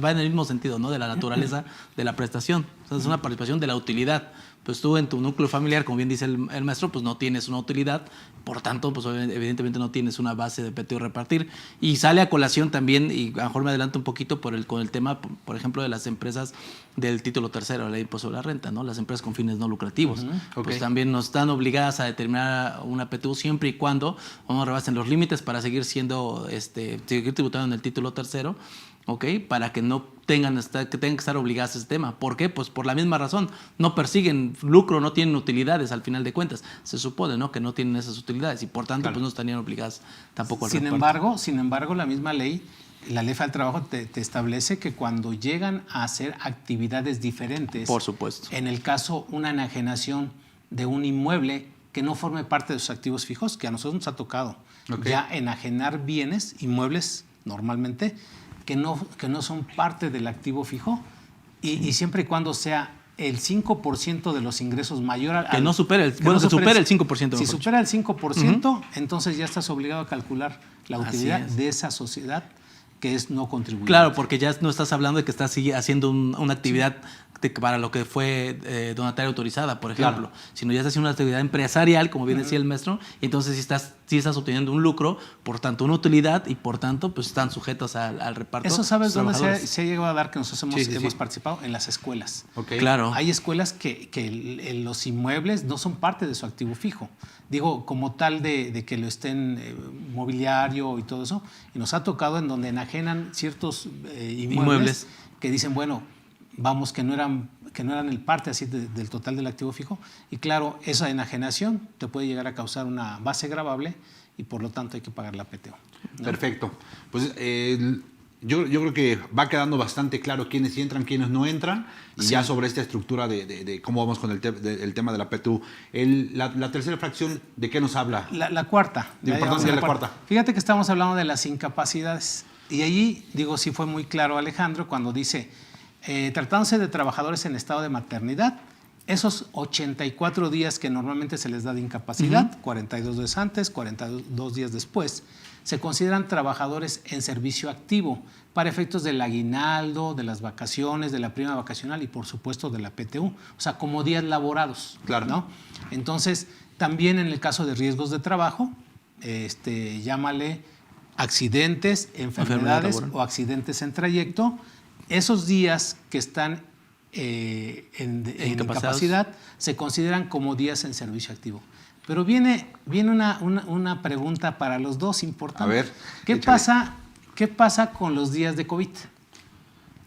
va en el mismo sentido, ¿no? De la naturaleza de la prestación, o sea, es una participación de la utilidad. Pues tú en tu núcleo familiar, como bien dice el maestro, pues no tienes una utilidad, por tanto, pues evidentemente no tienes una base de PTU repartir. Y sale a colación también, y a lo mejor me adelanto un poquito con el tema, por ejemplo, de las empresas del título tercero, la ley de impuesto sobre la renta, ¿no? Las empresas con fines no lucrativos. Pues también nos están obligadas a determinar una PTU siempre y cuando no rebasen los límites para seguir seguir tributando en el título tercero. Para que no tengan que estar obligadas a ese tema. ¿Por qué? Pues por la misma razón. No persiguen lucro, no tienen utilidades al final de cuentas. Se supone, ¿no?, que no tienen esas utilidades y por tanto pues no estarían obligadas tampoco al reparto. Sin embargo, la misma ley, la Ley Federal del Trabajo te establece que cuando llegan a hacer actividades diferentes, por supuesto, en el caso una enajenación de un inmueble que no forme parte de sus activos fijos, que a nosotros nos ha tocado ya enajenar bienes, inmuebles normalmente, que no son parte del activo fijo y siempre y cuando sea el 5% de los ingresos mayor al... Que no supere el 5%. Si supera el 5%, entonces ya estás obligado a calcular la utilidad de esa sociedad que es no contribuyente. Claro, porque ya no estás hablando de que estás haciendo una actividad para lo que fue donataria autorizada, por ejemplo, sino ya estás haciendo una actividad empresarial, como bien decía el maestro, y entonces sí estás obteniendo un lucro, por tanto una utilidad, y por tanto pues están sujetos al reparto. ¿Eso sabes dónde se ha llegado a dar que nosotros hemos participado? En las escuelas. Claro. Hay escuelas que los inmuebles no son parte de su activo fijo. Digo, como tal de que lo estén mobiliario y todo eso, y nos ha tocado en donde enajenan ciertos inmuebles que dicen, bueno, vamos, que no eran el parte así del total del activo fijo, y claro, esa enajenación te puede llegar a causar una base gravable y por lo tanto hay que pagar la PTU, ¿no? Perfecto. Pues yo creo que va quedando bastante claro quiénes entran, quiénes no entran, y ya sobre esta estructura de cómo vamos con el tema de la PTU. La tercera fracción, ¿de qué nos habla? La cuarta. La cuarta. Fíjate que estamos hablando de las incapacidades, y allí, sí fue muy claro Alejandro cuando dice... tratándose de trabajadores en estado de maternidad esos 84 días que normalmente se les da de incapacidad, 42 días antes, 42 días después, se consideran trabajadores en servicio activo para efectos del aguinaldo, de las vacaciones, de la prima vacacional y por supuesto de la PTU, o sea, como días laborados. Claro. ¿No? Entonces, también en el caso de riesgos de trabajo, llámale accidentes, enfermedades laboral o accidentes en trayecto, esos días que están en incapacidad se consideran como días en servicio activo. Pero viene una pregunta para los dos importante. A ver, ¿Qué pasa con los días de COVID?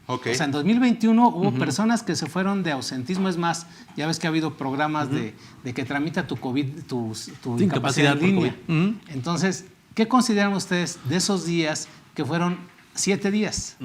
Okay. O sea, en 2021 hubo personas que se fueron de ausentismo. Es más, ya ves que ha habido programas de que tramita tu COVID, tu incapacidad en línea. Entonces, ¿qué consideran ustedes de esos días que fueron 7 días?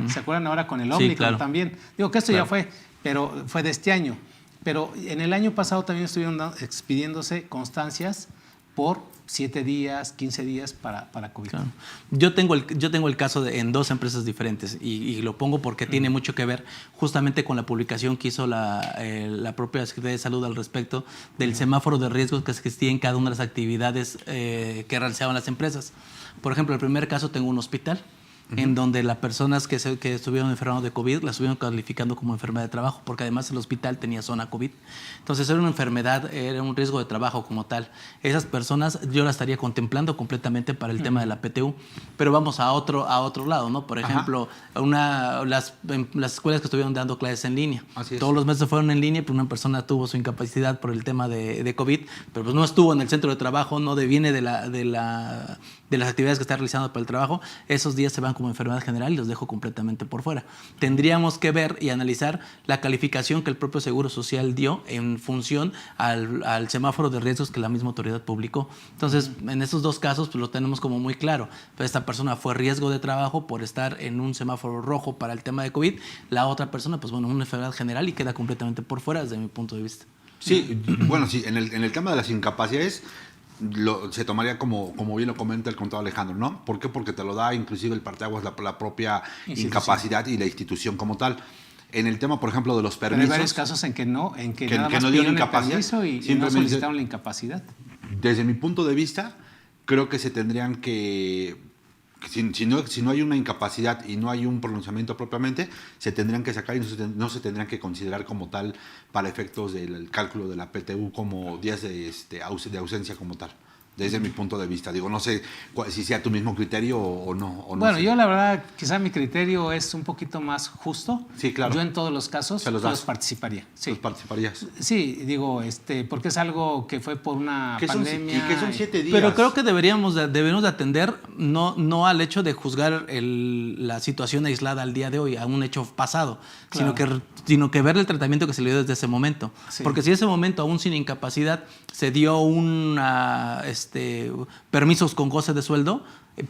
¿Se acuerdan ahora con el Omicron claro. también? Digo que esto ya fue, pero fue de este año. Pero en el año pasado también estuvieron expidiéndose constancias por 7 días, 15 días para COVID. Claro. Yo tengo el caso en 2 empresas diferentes y lo pongo porque tiene mucho que ver justamente con la publicación que hizo la propia Secretaría de Salud al respecto del semáforo de riesgos que existía en cada una de las actividades que realizaban las empresas. Por ejemplo, el primer caso tengo un hospital en donde las personas que estuvieron enfermando de COVID las estuvieron calificando como enfermedad de trabajo, porque además el hospital tenía zona COVID. Entonces era una enfermedad, era un riesgo de trabajo como tal. Esas personas yo las estaría contemplando completamente para el tema de la PTU. Pero vamos a otro lado, ¿no? Por ejemplo, las escuelas que estuvieron dando clases en línea. Todos los meses fueron en línea, pero una persona tuvo su incapacidad por el tema de COVID, pero pues no estuvo en el centro de trabajo, no viene de las actividades que está realizando para el trabajo. Esos días se van como enfermedad general y los dejo completamente por fuera. Tendríamos que ver y analizar la calificación que el propio Seguro Social dio en función al semáforo de riesgos que la misma autoridad publicó. Entonces, en esos 2 casos, pues lo tenemos como muy claro. Esta persona fue riesgo de trabajo por estar en un semáforo rojo para el tema de COVID. La otra persona, pues bueno, una enfermedad general y queda completamente por fuera desde mi punto de vista. Sí, bueno, sí, en el tema de las incapacidades se tomaría como bien lo comenta el contador Alejandro, ¿no? ¿Por qué? Porque te lo da inclusive el parteaguas la propia incapacidad y la institución como tal. En el tema, por ejemplo, de los permisos... Pero hay varios casos en que nada más no pidieron incapacidad, el permiso y no solicitaron la incapacidad. Desde mi punto de vista, creo que se tendrían que... Si no hay una incapacidad y no hay un pronunciamiento propiamente, se tendrían que sacar y no se tendrían que considerar como tal para efectos del cálculo de la PTU como días de ausencia como tal. Desde mi punto de vista. Digo, no sé si sea tu mismo criterio o no. Bueno, sé. yo la verdad, quizá mi criterio es un poquito más justo. Sí, claro. Yo en todos los casos los participaría. Sí. ¿Los participarías? Sí, digo, porque es algo que fue por una pandemia. ¿Y qué son 7 días? Pero creo que deberíamos de atender no al hecho de juzgar la situación aislada al día de hoy, a un hecho pasado, claro, sino que ver el tratamiento que se le dio desde ese momento. Sí. Porque si en ese momento, aún sin incapacidad, se dio permisos con goce de sueldo,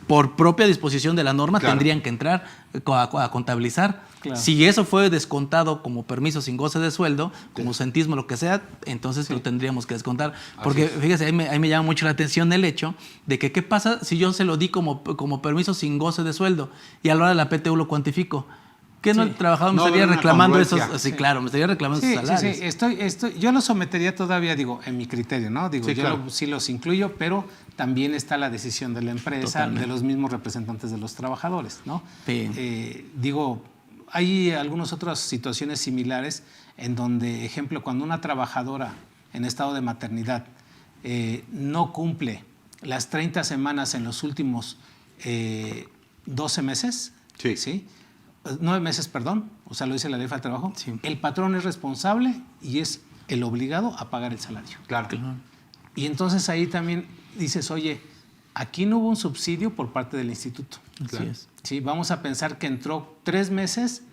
por propia disposición de la norma, claro, tendrían que entrar a contabilizar. Claro. Si eso fue descontado como permiso sin goce de sueldo, como ausentismo, lo que sea, entonces lo tendríamos que descontar. Porque fíjese, ahí me llama mucho la atención el hecho de que qué pasa si yo se lo di como permiso sin goce de sueldo y a la hora de la PTU lo cuantifico. ¿Qué no el trabajador me estaría reclamando esos? Sí, claro, me estaría reclamando esos salarios. Sí, yo lo sometería todavía, en mi criterio, ¿no? Yo claro, sí los incluyo, pero también está la decisión de la empresa, totalmente, de los mismos representantes de los trabajadores, ¿no? Sí. Hay algunas otras situaciones similares en donde, ejemplo, cuando una trabajadora en estado de maternidad no cumple las 30 semanas en los últimos 12 meses, ¿sí? 9 meses, perdón, o sea, lo dice la Ley Federal del Trabajo, sí, el patrón es responsable y es el obligado a pagar el salario. Claro. Y entonces ahí también dices, oye, aquí no hubo un subsidio por parte del instituto. Así es. Sí, vamos a pensar que entró 3 meses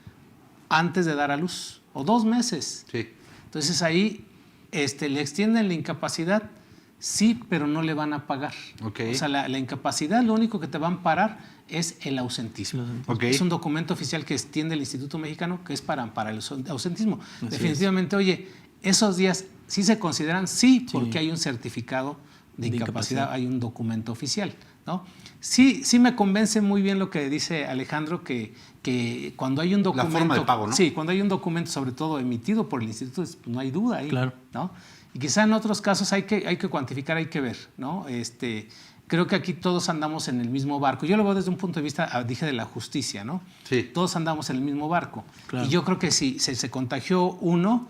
antes de dar a luz, o 2 meses. Sí. Entonces ahí le extienden la incapacidad, sí, pero no le van a pagar. Okay. O sea, la incapacidad, lo único que te van a parar es el ausentismo. Okay. Es un documento oficial que extiende el Instituto Mexicano que es para el ausentismo. Así definitivamente, oye, esos días sí se consideran, sí, porque hay un certificado de incapacidad, hay un documento oficial, ¿no? Sí me convence muy bien lo que dice Alejandro, que que cuando hay un documento... La forma de pago, ¿no? Sí, cuando hay un documento, sobre todo emitido por el instituto, pues no hay duda ahí. Claro. ¿No? Y quizá en otros casos hay que cuantificar, hay que ver, ¿no? Creo que aquí todos andamos en el mismo barco. Yo lo veo desde un punto de vista, dije, de la justicia, ¿no? Sí. Todos andamos en el mismo barco. Claro. Y yo creo que si se contagió uno,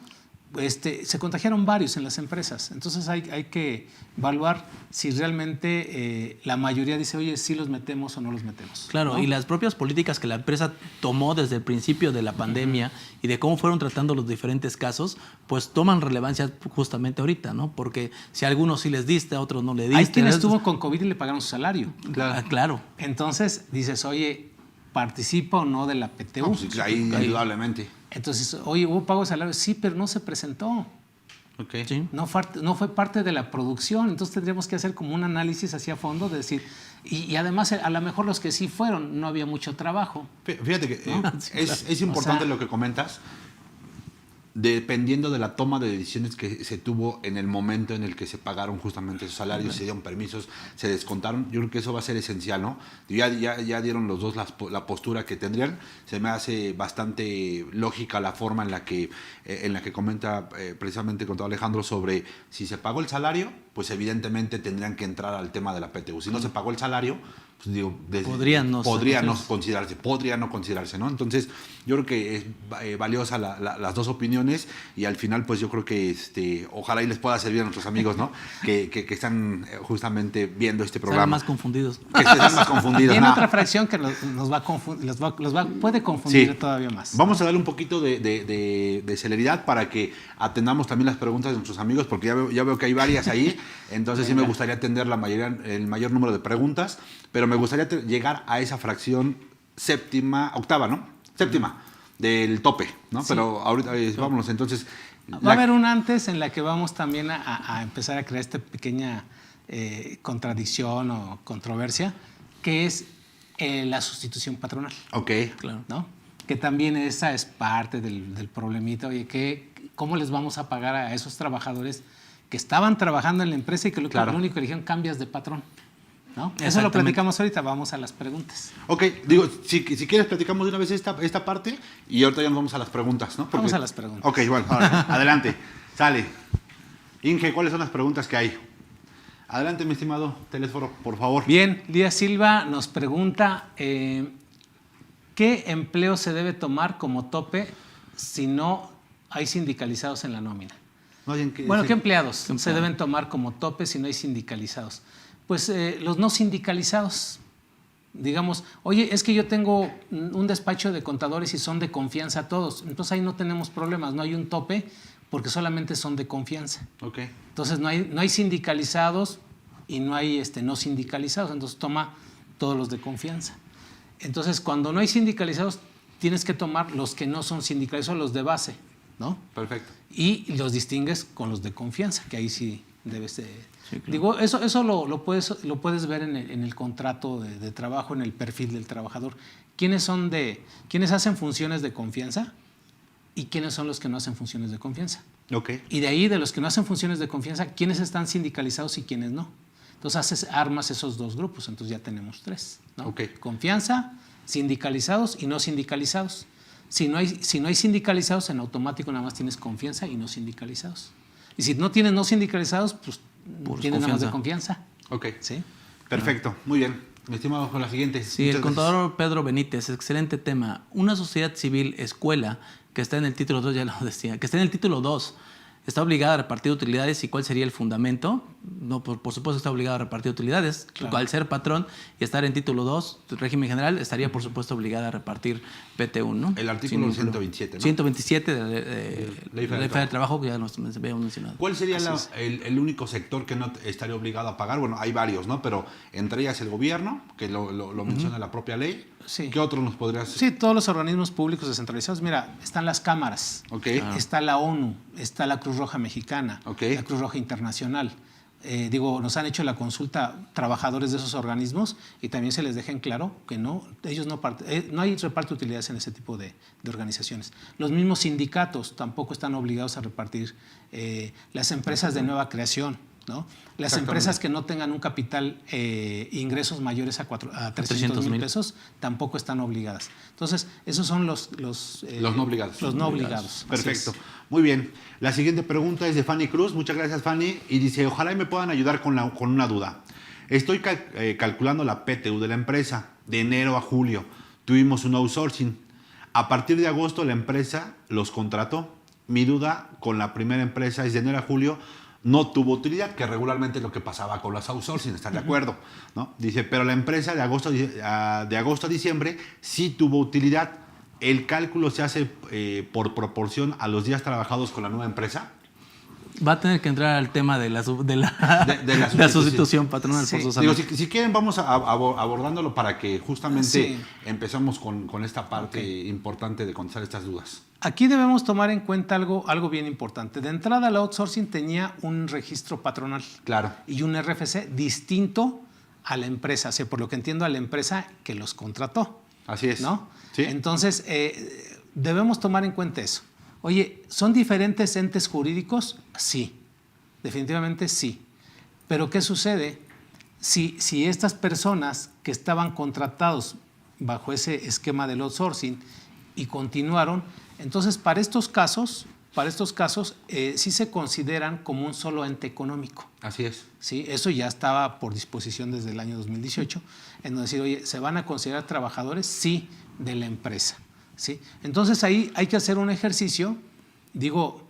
se contagiaron varios en las empresas. Entonces hay que evaluar si realmente la mayoría dice, oye, sí los metemos o no los metemos. Claro, ¿no? y las propias políticas que la empresa tomó desde el principio de la pandemia y de cómo fueron tratando los diferentes casos, pues toman relevancia justamente ahorita, ¿no? Porque si a algunos sí les diste, a otros no le diste. Hay quien estuvo con COVID y le pagaron su salario. Claro. Entonces dices, oye, ¿participa o no de la PTU? No, pues, ahí, indudablemente. Entonces, oye, ¿hubo pago de salario? Sí, pero no se presentó. Ok. Sí. No fue parte de la producción. Entonces tendríamos que hacer como un análisis hacia fondo de decir, y además a lo mejor los que sí fueron, no había mucho trabajo. Fíjate que ¿No? es importante O sea, lo que comentas, dependiendo de la toma de decisiones que se tuvo en el momento en el que se pagaron justamente esos salarios, se dieron permisos, se descontaron. Yo creo que eso va a ser esencial, ¿no? Ya dieron los dos la postura que tendrían. Se me hace bastante lógica la forma en la que comenta precisamente con todo Alejandro sobre si se pagó el salario, pues evidentemente tendrían que entrar al tema de la PTU. Si no se pagó el salario, pues digo, podría no considerarse, ¿no? Entonces, yo creo que es valiosa las dos opiniones y al final, pues yo creo que ojalá y les pueda servir a nuestros amigos, ¿no? que están justamente viendo este programa. Están más confundidos. Que están más confundidos. Tiene ¿no? otra fracción que nos va a confundir, puede confundir Sí. todavía más. Vamos a darle un poquito de celeridad para que atendamos también las preguntas de nuestros amigos, porque ya veo que hay varias ahí, entonces sí me gustaría atender el mayor número de preguntas, pero me gustaría llegar a esa fracción octava, ¿no? Séptima del tope, ¿no? Sí. Pero ahorita vámonos, entonces... Va a haber un antes en la que vamos también a empezar a crear esta pequeña contradicción o controversia, que es la sustitución patronal. Ok. Claro. ¿No? Que también esa es parte del problemita. Oye, ¿cómo les vamos a pagar a esos trabajadores que estaban trabajando en la empresa y que lo único que dijeron, cambias de patrón? ¿No? Eso lo platicamos ahorita, vamos a las preguntas. Ok, digo, si quieres platicamos de una vez esta parte y ahorita ya nos vamos a las preguntas, ¿no? Vamos a las preguntas. Ok, bueno, ahora, adelante, sale. Inge, ¿cuáles son las preguntas que hay? Adelante, mi estimado Telésforo, por favor. Bien, Lía Silva nos pregunta, ¿qué empleo se debe tomar como tope si no hay sindicalizados en la nómina? ¿Qué empleados se deben tomar como tope si no hay sindicalizados? Pues los no sindicalizados. Digamos, oye, es que yo tengo un despacho de contadores y son de confianza todos. Entonces ahí no tenemos problemas, no hay un tope porque solamente son de confianza. Okay. Entonces no hay sindicalizados y no hay no sindicalizados. Entonces toma todos los de confianza. Entonces cuando no hay sindicalizados tienes que tomar los que no son sindicalizados, los de base, ¿no? Perfecto. Y los distingues con los de confianza, que ahí sí debes de... Sí, claro. Digo, eso lo puedes ver en el contrato de trabajo, en el perfil del trabajador. ¿Quiénes hacen funciones de confianza y quiénes son los que no hacen funciones de confianza? Okay. Y de ahí, de los que no hacen funciones de confianza, ¿quiénes están sindicalizados y quiénes no? Entonces armas esos dos grupos, entonces ya tenemos tres, ¿no? Okay. Confianza, sindicalizados y no sindicalizados. Si no hay sindicalizados, en automático nada más tienes confianza y no sindicalizados. Y si no tienes no sindicalizados, pues tienes nada más de confianza. Ok. ¿Sí? Perfecto, muy bien. Mi estimado, con la siguiente. Sí, el contador Pedro Benítez, excelente tema. Una sociedad civil escuela que está en el título 2, ya lo decía, que está en el título 2, ¿está obligada a repartir utilidades y cuál sería el fundamento? No, por supuesto está obligada a repartir utilidades. Claro. Al ser patrón y estar en título 2, régimen general, estaría por supuesto obligada a repartir PT1, ¿no? El artículo 127, ¿no? 127 de Ley Federal del Trabajo, que ya nos habíamos mencionado. ¿Cuál sería el único sector que no estaría obligado a pagar? Bueno, hay varios, ¿no? Pero entre ellas el gobierno, que lo menciona la propia ley. Sí. ¿Qué otro nos podrías...? Sí, todos los organismos públicos descentralizados. Mira, están las cámaras, Okay. Está la ONU, está la Cruz Roja Mexicana, Okay. la Cruz Roja Internacional. Nos han hecho la consulta trabajadores de esos organismos y también se les deja en claro que no hay reparto de utilidades en ese tipo de organizaciones. Los mismos sindicatos tampoco están obligados a repartir. Las empresas de nueva creación ¿no? Las empresas que no tengan un capital, ingresos mayores a 300,000 pesos, tampoco están obligadas. Entonces, esos son los no obligados. Los no obligados. Perfecto. Muy bien. La siguiente pregunta es de Fanny Cruz. Muchas gracias, Fanny. Y dice, ojalá y me puedan ayudar con una duda. Estoy calculando la PTU de la empresa. De enero a julio tuvimos un outsourcing. A partir de agosto la empresa los contrató. Mi duda con la primera empresa es de enero a julio no tuvo utilidad, que regularmente es lo que pasaba con los outsourcing, ¿estás de acuerdo? ¿No? Dice, pero la empresa de agosto a diciembre sí tuvo utilidad. ¿El cálculo se hace por proporción a los días trabajados con la nueva empresa? Va a tener que entrar al tema de la sustitución patronal, Sí. forzosamente. Digo, si quieren vamos abordándolo para que justamente empezamos con esta parte importante de contestar estas dudas. Aquí debemos tomar en cuenta algo bien importante. De entrada, el outsourcing tenía un registro patronal. Claro. Y un RFC distinto a la empresa, o sea, por lo que entiendo, a la empresa que los contrató. Así es. ¿No? Sí. Entonces, debemos tomar en cuenta eso. Oye, ¿son diferentes entes jurídicos? Sí, definitivamente sí. Pero ¿qué sucede? Si estas personas que estaban contratados bajo ese esquema del outsourcing y continuaron, entonces para estos casos sí se consideran como un solo ente económico. Así es. ¿Sí? Eso ya estaba por disposición desde el año 2018, en donde decir, oye, ¿se van a considerar trabajadores? Sí, de la empresa. ¿Sí? Entonces ahí hay que hacer un ejercicio, digo,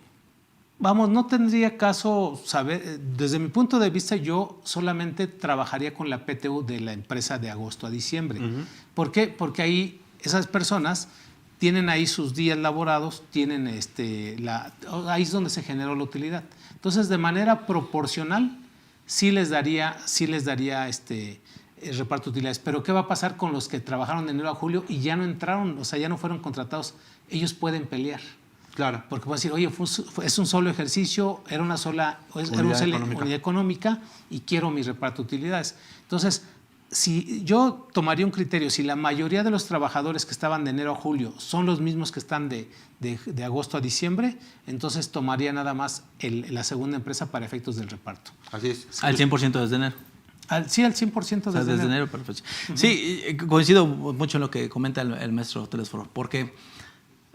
vamos, no tendría caso saber, desde mi punto de vista yo solamente trabajaría con la PTU de la empresa de agosto a diciembre. ¿Por qué? Porque ahí esas personas tienen ahí sus días laborados, tienen ahí es donde se generó la utilidad. Entonces, de manera proporcional, sí les daría el reparto de utilidades. Pero ¿qué va a pasar con los que trabajaron de enero a julio y ya no entraron, o sea, ya no fueron contratados? Ellos pueden pelear. Claro. Porque pueden decir, oye, es un solo ejercicio, era una sola unidad económica y quiero mi reparto de utilidades. Entonces, si yo tomaría un criterio, si la mayoría de los trabajadores que estaban de enero a julio son los mismos que están de agosto a diciembre, entonces tomaría nada más la segunda empresa para efectos del reparto. Así es. Al 100% desde enero. Sí, al 100% desde enero. Enero, perfecto. Sí, coincido mucho en lo que comenta el maestro Telesforo, porque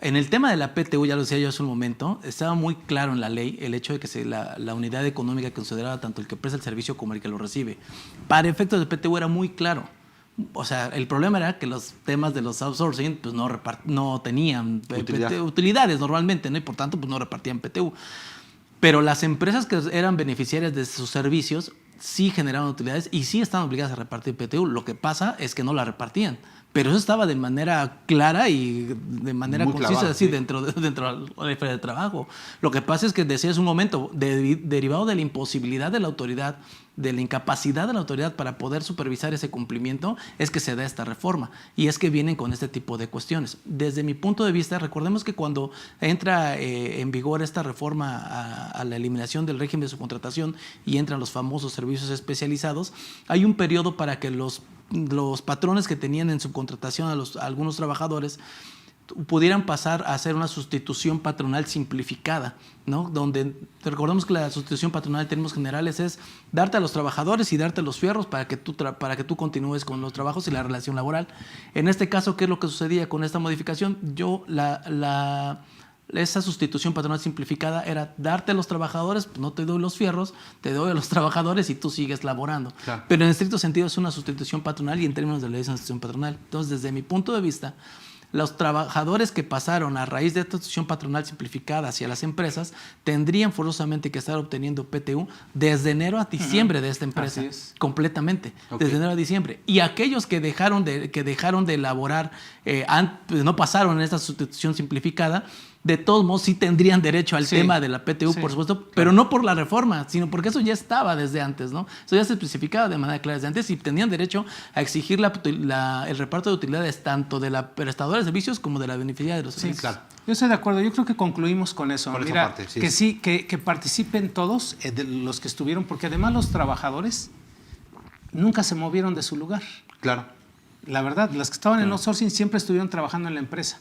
en el tema de la PTU, ya lo decía yo hace un momento, estaba muy claro en la ley el hecho de que la unidad económica considerada tanto el que presta el servicio como el que lo recibe. Para efectos de PTU era muy claro. O sea, el problema era que los temas de los outsourcing pues, no tenían utilidades normalmente, ¿no? Y por tanto pues, no repartían PTU. Pero las empresas que eran beneficiarias de sus servicios sí generaban utilidades y sí estaban obligadas a repartir PTU. Lo que pasa es que no la repartían. Pero eso estaba de manera clara y de manera muy concisa, clavado, así, sí. dentro de la esfera de trabajo. Lo que pasa es que decías un momento, derivado de la imposibilidad de la autoridad, de la incapacidad de la autoridad para poder supervisar ese cumplimiento, es que se da esta reforma. Y es que vienen con este tipo de cuestiones. Desde mi punto de vista, recordemos que cuando entra en vigor esta reforma a la eliminación del régimen de subcontratación y entran los famosos servicios especializados, hay un periodo para que los patrones que tenían en subcontratación a algunos trabajadores pudieran pasar a hacer una sustitución patronal simplificada, ¿no? Donde recordemos que la sustitución patronal en términos generales es darte a los trabajadores y darte los fierros para que tú continúes con los trabajos y la relación laboral. En este caso, ¿qué es lo que sucedía con esta modificación? Esa sustitución patronal simplificada era darte a los trabajadores, pues no te doy los fierros, te doy a los trabajadores y tú sigues laborando. Claro. Pero en estricto sentido es una sustitución patronal y en términos de ley es una sustitución patronal. Entonces, desde mi punto de vista, los trabajadores que pasaron a raíz de esta sustitución patronal simplificada hacia las empresas tendrían forzosamente que estar obteniendo PTU desde enero a diciembre de esta empresa. Así es. Completamente, Okay. desde enero a diciembre. Y aquellos que dejaron de elaborar, no pasaron en esta sustitución simplificada, de todos modos sí tendrían derecho al tema de la PTU, por supuesto, pero no por la reforma, sino porque eso ya estaba desde antes, ¿no? Eso ya se especificaba de manera clara desde antes y tenían derecho a exigir el reparto de utilidades tanto de la prestadora de servicios como de la beneficiaria de los servicios. Sí, claro. Yo estoy de acuerdo, yo creo que concluimos con eso. Por esa Mira, parte, sí. que sí, que participen todos de los que estuvieron, porque además los trabajadores nunca se movieron de su lugar. Claro. La verdad, los que estaban en outsourcing siempre estuvieron trabajando en la empresa.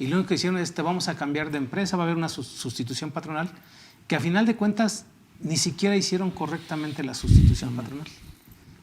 Y lo único que hicieron es, te vamos a cambiar de empresa, va a haber una sustitución patronal, que a final de cuentas ni siquiera hicieron correctamente la sustitución patronal.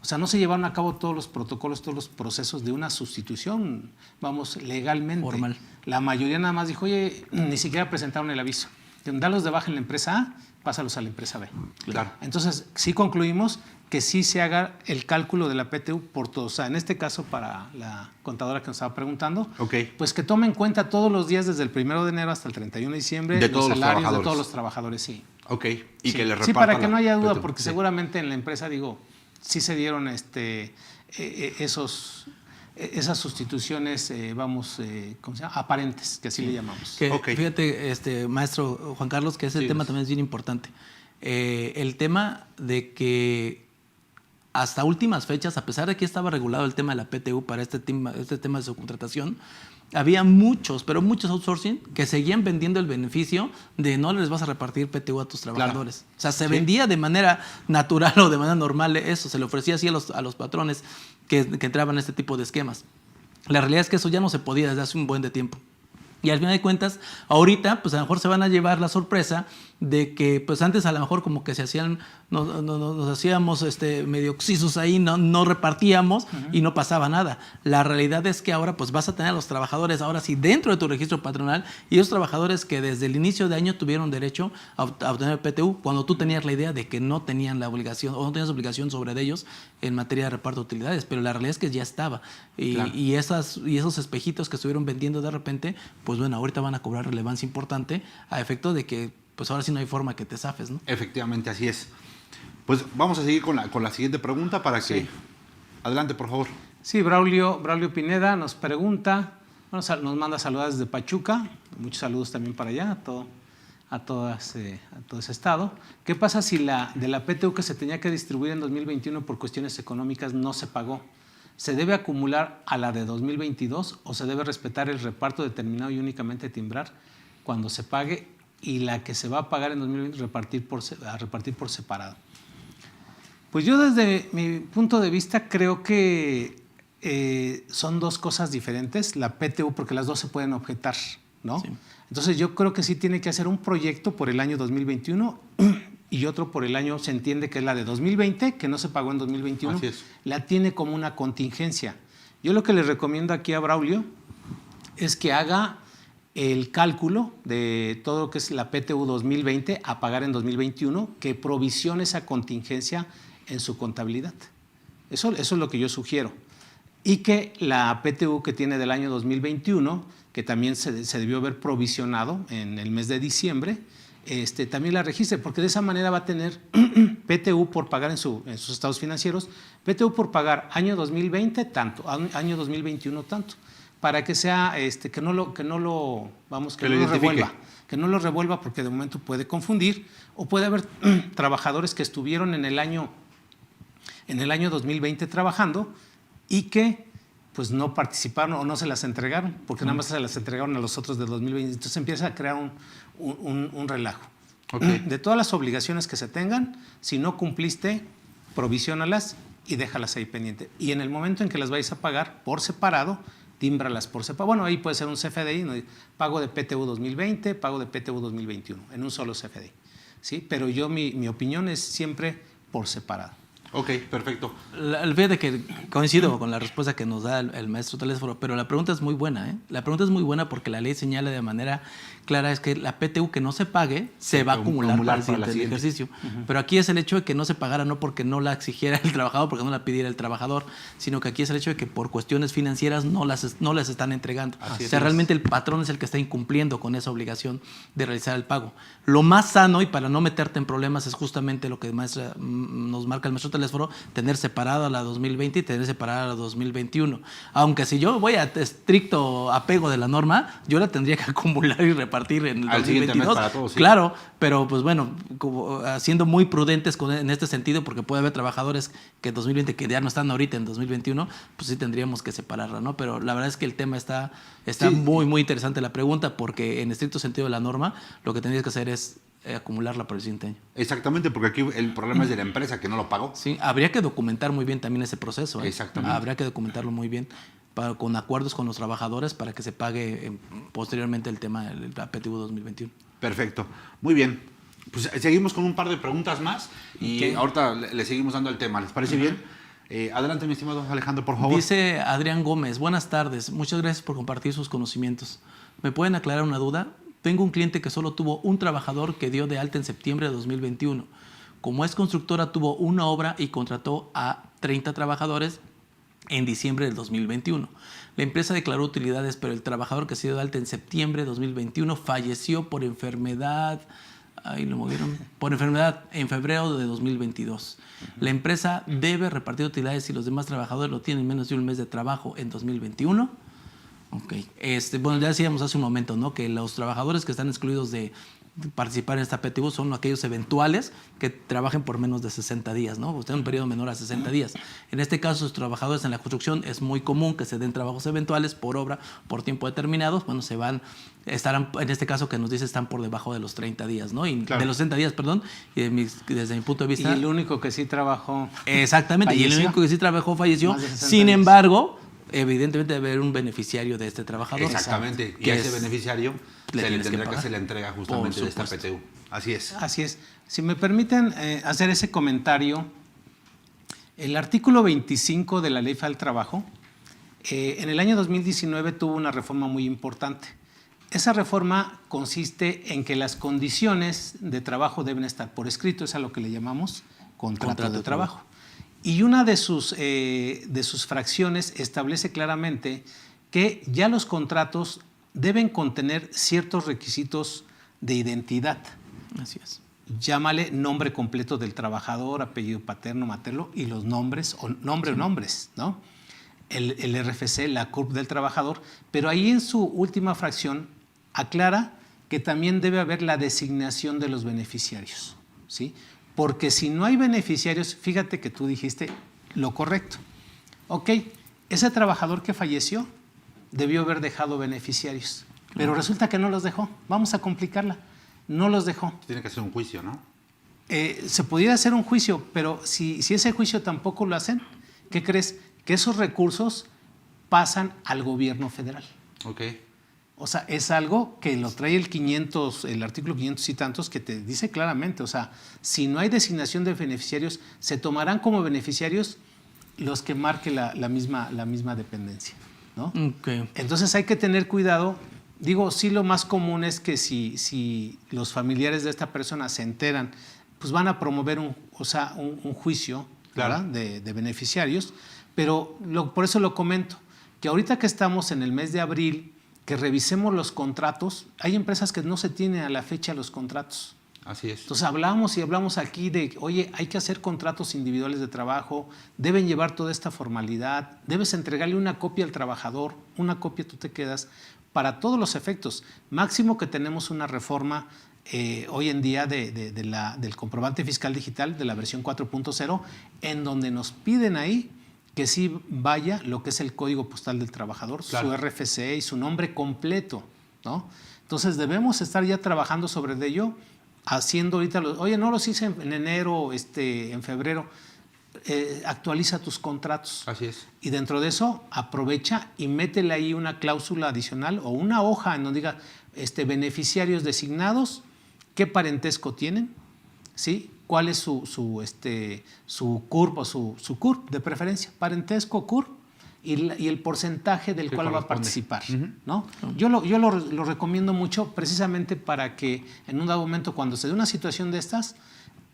O sea, no se llevaron a cabo todos los protocolos, todos los procesos de una sustitución, vamos, legalmente. Formal. La mayoría nada más dijo, oye, ni siquiera presentaron el aviso. Dalos de baja en la empresa A, pásalos a la empresa B. Claro. Entonces, sí concluimos que sí se haga el cálculo de la PTU por todos. O sea, en este caso, para la contadora que nos estaba preguntando, pues que tome en cuenta todos los días desde el 1 de enero hasta el 31 de diciembre de todos los salarios los de todos los trabajadores, sí. Ok, y sí. que le reparta. Sí, para que no haya duda, PTU. porque Sí. seguramente en la empresa, digo, sí se dieron esas sustituciones, ¿cómo se llama? Aparentes, que así le llamamos. Que, Ok. Fíjate, maestro Juan Carlos, que ese Sí, tema gracias. también es bien importante. El tema de que hasta últimas fechas, a pesar de que estaba regulado el tema de la PTU para este tema de subcontratación, había muchos, pero muchos outsourcing que seguían vendiendo el beneficio de no les vas a repartir PTU a tus trabajadores. Claro. O sea, se vendía de manera natural o de manera normal eso, se le ofrecía así a los patrones que entraban en este tipo de esquemas. La realidad es que eso ya no se podía desde hace un buen de tiempo. Y al final de cuentas, ahorita, pues a lo mejor se van a llevar la sorpresa de que, pues antes a lo mejor como que se hacían, nos hacíamos medio oxisos ahí, no repartíamos y no pasaba nada. La realidad es que ahora pues vas a tener a los trabajadores, ahora sí, dentro de tu registro patronal, y esos trabajadores que desde el inicio de año tuvieron derecho a obtener PTU, cuando tú tenías la idea de que no tenían la obligación, o no tenías obligación sobre ellos en materia de reparto de utilidades, pero la realidad es que ya estaba. Claro. Y esos espejitos que estuvieron vendiendo de repente, pues bueno, ahorita van a cobrar relevancia importante a efecto de que pues ahora sí no hay forma que te zafes, ¿no? Efectivamente, así es. Pues vamos a seguir con la siguiente pregunta para que... Sí. Adelante, por favor. Sí, Braulio Pineda nos pregunta, nos manda saludos desde Pachuca, muchos saludos también para allá, a todo ese estado. ¿Qué pasa si de la PTU que se tenía que distribuir en 2021 por cuestiones económicas no se pagó? ¿Se debe acumular a la de 2022 o se debe respetar el reparto determinado y únicamente timbrar cuando se pague y la que se va a pagar en 2020 repartir por separado? Pues yo desde mi punto de vista creo que son dos cosas diferentes, la PTU, porque las dos se pueden objetar, ¿no? Sí. Entonces yo creo que sí tiene que hacer un proyecto por el año 2021 y otro por el año, se entiende que es la de 2020, que no se pagó en 2021, Así es. La tiene como una contingencia. Yo lo que le recomiendo aquí a Braulio es que haga el cálculo de todo lo que es la PTU 2020 a pagar en 2021, que provisione esa contingencia en su contabilidad. Eso es lo que yo sugiero. Y que la PTU que tiene del año 2021, que también se debió haber provisionado en el mes de diciembre, también la registre, porque de esa manera va a tener PTU por pagar en sus estados financieros, PTU por pagar año 2020 tanto, año 2021 tanto, para que sea que no lo revuelva, que no lo revuelva, porque de momento puede confundir, o puede haber trabajadores que estuvieron en el año 2020 trabajando y que pues no participaron o no se las entregaron, porque nada más se las entregaron a los otros de 2020. Entonces empieza a crear un relajo. Okay. De todas las obligaciones que se tengan, si no cumpliste, provisionalas y déjalas ahí pendiente. Y en el momento en que las vayas a pagar por separado, tímbralas por separado. Bueno, ahí puede ser un CFDI, ¿no? Pago de PTU 2020, pago de PTU 2021, en un solo CFDI. ¿Sí? Pero mi opinión es siempre por separado. Ok, perfecto. Fíjate que coincido con la respuesta que nos da el maestro Telésforo, pero la pregunta es muy buena, ¿eh? La pregunta es muy buena porque la ley señala de manera clara es que la PTU que no se pague se va a acumular para el siguiente ejercicio. Pero aquí es el hecho de que no se pagara no porque no la exigiera el trabajador, porque no la pidiera el trabajador, sino que aquí es el hecho de que por cuestiones financieras no las están entregando. O sea, realmente el patrón es el que está incumpliendo con esa obligación de realizar el pago. Lo más sano y para no meterte en problemas es justamente lo que nos marca el maestro Telésforo, tener separada la 2020 y tener separada la 2021. Aunque si yo voy a estricto apego de la norma, yo la tendría que acumular y repartir en el 2022. Para todos, sí. Claro, pero pues bueno, siendo muy prudentes en este sentido, porque puede haber trabajadores que en 2020 que ya no están ahorita en 2021, pues sí tendríamos que separarla, ¿no? Pero la verdad es que el tema está muy, muy interesante la pregunta, porque en estricto sentido de la norma, lo que tendrías que hacer es acumularla para el siguiente año. Exactamente, porque aquí el problema es de la empresa que no lo pagó. Sí, habría que documentar muy bien también ese proceso. Exactamente. Habría que documentarlo muy bien con acuerdos con los trabajadores para que se pague posteriormente el tema del PTU 2021. Perfecto. Muy bien. Pues seguimos con un par de preguntas más y Okay. ahorita le seguimos dando el tema. ¿Les parece bien? Adelante, mi estimado Alejandro, por favor. Dice Adrián Gómez, buenas tardes, muchas gracias por compartir sus conocimientos. ¿Me pueden aclarar una duda? Tengo un cliente que solo tuvo un trabajador que dio de alta en septiembre de 2021. Como es constructora, tuvo una obra y contrató a 30 trabajadores en diciembre del 2021. La empresa declaró utilidades, pero el trabajador que se dio de alta en septiembre de 2021 falleció por enfermedad. Ahí lo movieron. Por enfermedad en febrero de 2022. La empresa debe repartir utilidades si los demás trabajadores lo tienen menos de un mes de trabajo en 2021. Ok. Bueno, ya decíamos hace un momento, ¿no? Que los trabajadores que están excluidos de participar en esta PTU son aquellos eventuales que trabajen por menos de 60 días, ¿no? Usted en un periodo menor a 60 días. En este caso, los trabajadores en la construcción es muy común que se den trabajos eventuales por obra, por tiempo determinado. Bueno, estarán, en este caso que nos dice, están por debajo de los 30 días, ¿no? Y claro. de los 60 días, perdón, y desde mi punto de vista. Y el único que sí trabajó. Exactamente, falleció. y el único que sí trabajó falleció. Más de 60 Sin días. embargo, evidentemente debe haber un beneficiario de este trabajador. Exactamente. Y Que a ese es- beneficiario le se le tienes que tendrá que pagar. hacer la entrega Por justamente de esta supuesto. PTU. Así es. Así es. Si me permiten hacer ese comentario, el artículo 25 de la Ley Federal del Trabajo, en el año 2019 tuvo una reforma muy importante. Esa reforma consiste en que las condiciones de trabajo deben estar por escrito, es a lo que le llamamos contrato de trabajo. Y una de sus fracciones establece claramente que ya los contratos deben contener ciertos requisitos de identidad. Así es. Llámale nombre completo del trabajador, apellido paterno, materno y los nombres, o nombres, ¿no? El RFC, la CURP del trabajador, pero ahí en su última fracción aclara que también debe haber la designación de los beneficiarios, ¿sí? Porque si no hay beneficiarios, fíjate que tú dijiste lo correcto. Ok, ese trabajador que falleció debió haber dejado beneficiarios, pero resulta que no los dejó. Vamos a complicarla. No los dejó. Tiene que hacer un juicio, ¿no? Se pudiera hacer un juicio, pero si ese juicio tampoco lo hacen, ¿qué crees? Que esos recursos pasan al gobierno federal. Ok. O sea, es algo que lo trae el artículo 500 y tantos, que te dice claramente, o sea, si no hay designación de beneficiarios, se tomarán como beneficiarios los que marque la misma dependencia, ¿no? Okay. Entonces hay que tener cuidado. Digo, sí, lo más común es que si los familiares de esta persona se enteran, pues van a promover un juicio, claro, de beneficiarios, pero por eso lo comento, que ahorita que estamos en el mes de abril, que revisemos los contratos, hay empresas que no se tienen a la fecha los contratos. Así es. Entonces hablamos aquí de, oye, hay que hacer contratos individuales de trabajo, deben llevar toda esta formalidad, debes entregarle una copia al trabajador, una copia tú te quedas, para todos los efectos. Máximo que tenemos una reforma hoy en día del comprobante fiscal digital de la versión 4.0, en donde nos piden ahí que sí vaya lo que es el código postal del trabajador, claro, su RFC y su nombre completo, ¿no? Entonces debemos estar ya trabajando sobre ello, haciendo ahorita, oye, no los hice en enero, en febrero. Actualiza tus contratos. Así es. Y dentro de eso, aprovecha y métele ahí una cláusula adicional o una hoja en donde diga beneficiarios designados, qué parentesco tienen, ¿sí? ¿Cuál es su CURP o su CURP de preferencia? Parentesco, CURP y el porcentaje del cual va a participar, ¿no? Yo lo recomiendo mucho precisamente para que en un dado momento, cuando se dé una situación de estas,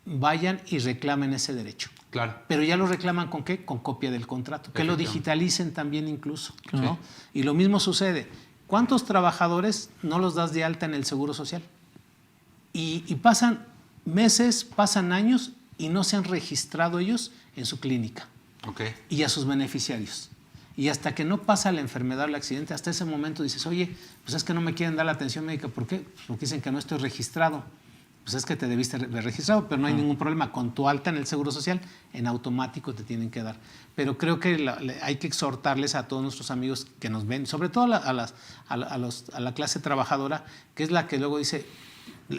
vayan y reclamen ese derecho. Claro. Pero ya lo reclaman ¿con qué? Con copia del contrato. Que lo digitalicen también incluso, ¿no? Sí. Y lo mismo sucede. ¿Cuántos trabajadores no los das de alta en el Seguro Social? Y pasan meses, pasan años y no se han registrado ellos en su clínica. Okay. Y a sus beneficiarios. Y hasta que no pasa la enfermedad o el accidente, hasta ese momento dices, oye, pues es que no me quieren dar la atención médica. ¿Por qué? Porque dicen que no estoy registrado. Pues es que te debiste haber registrado, pero no hay ningún problema. Con tu alta en el Seguro Social, en automático te tienen que dar. Pero creo que hay que exhortarles a todos nuestros amigos que nos ven, sobre todo a la clase trabajadora, que es la que luego dice,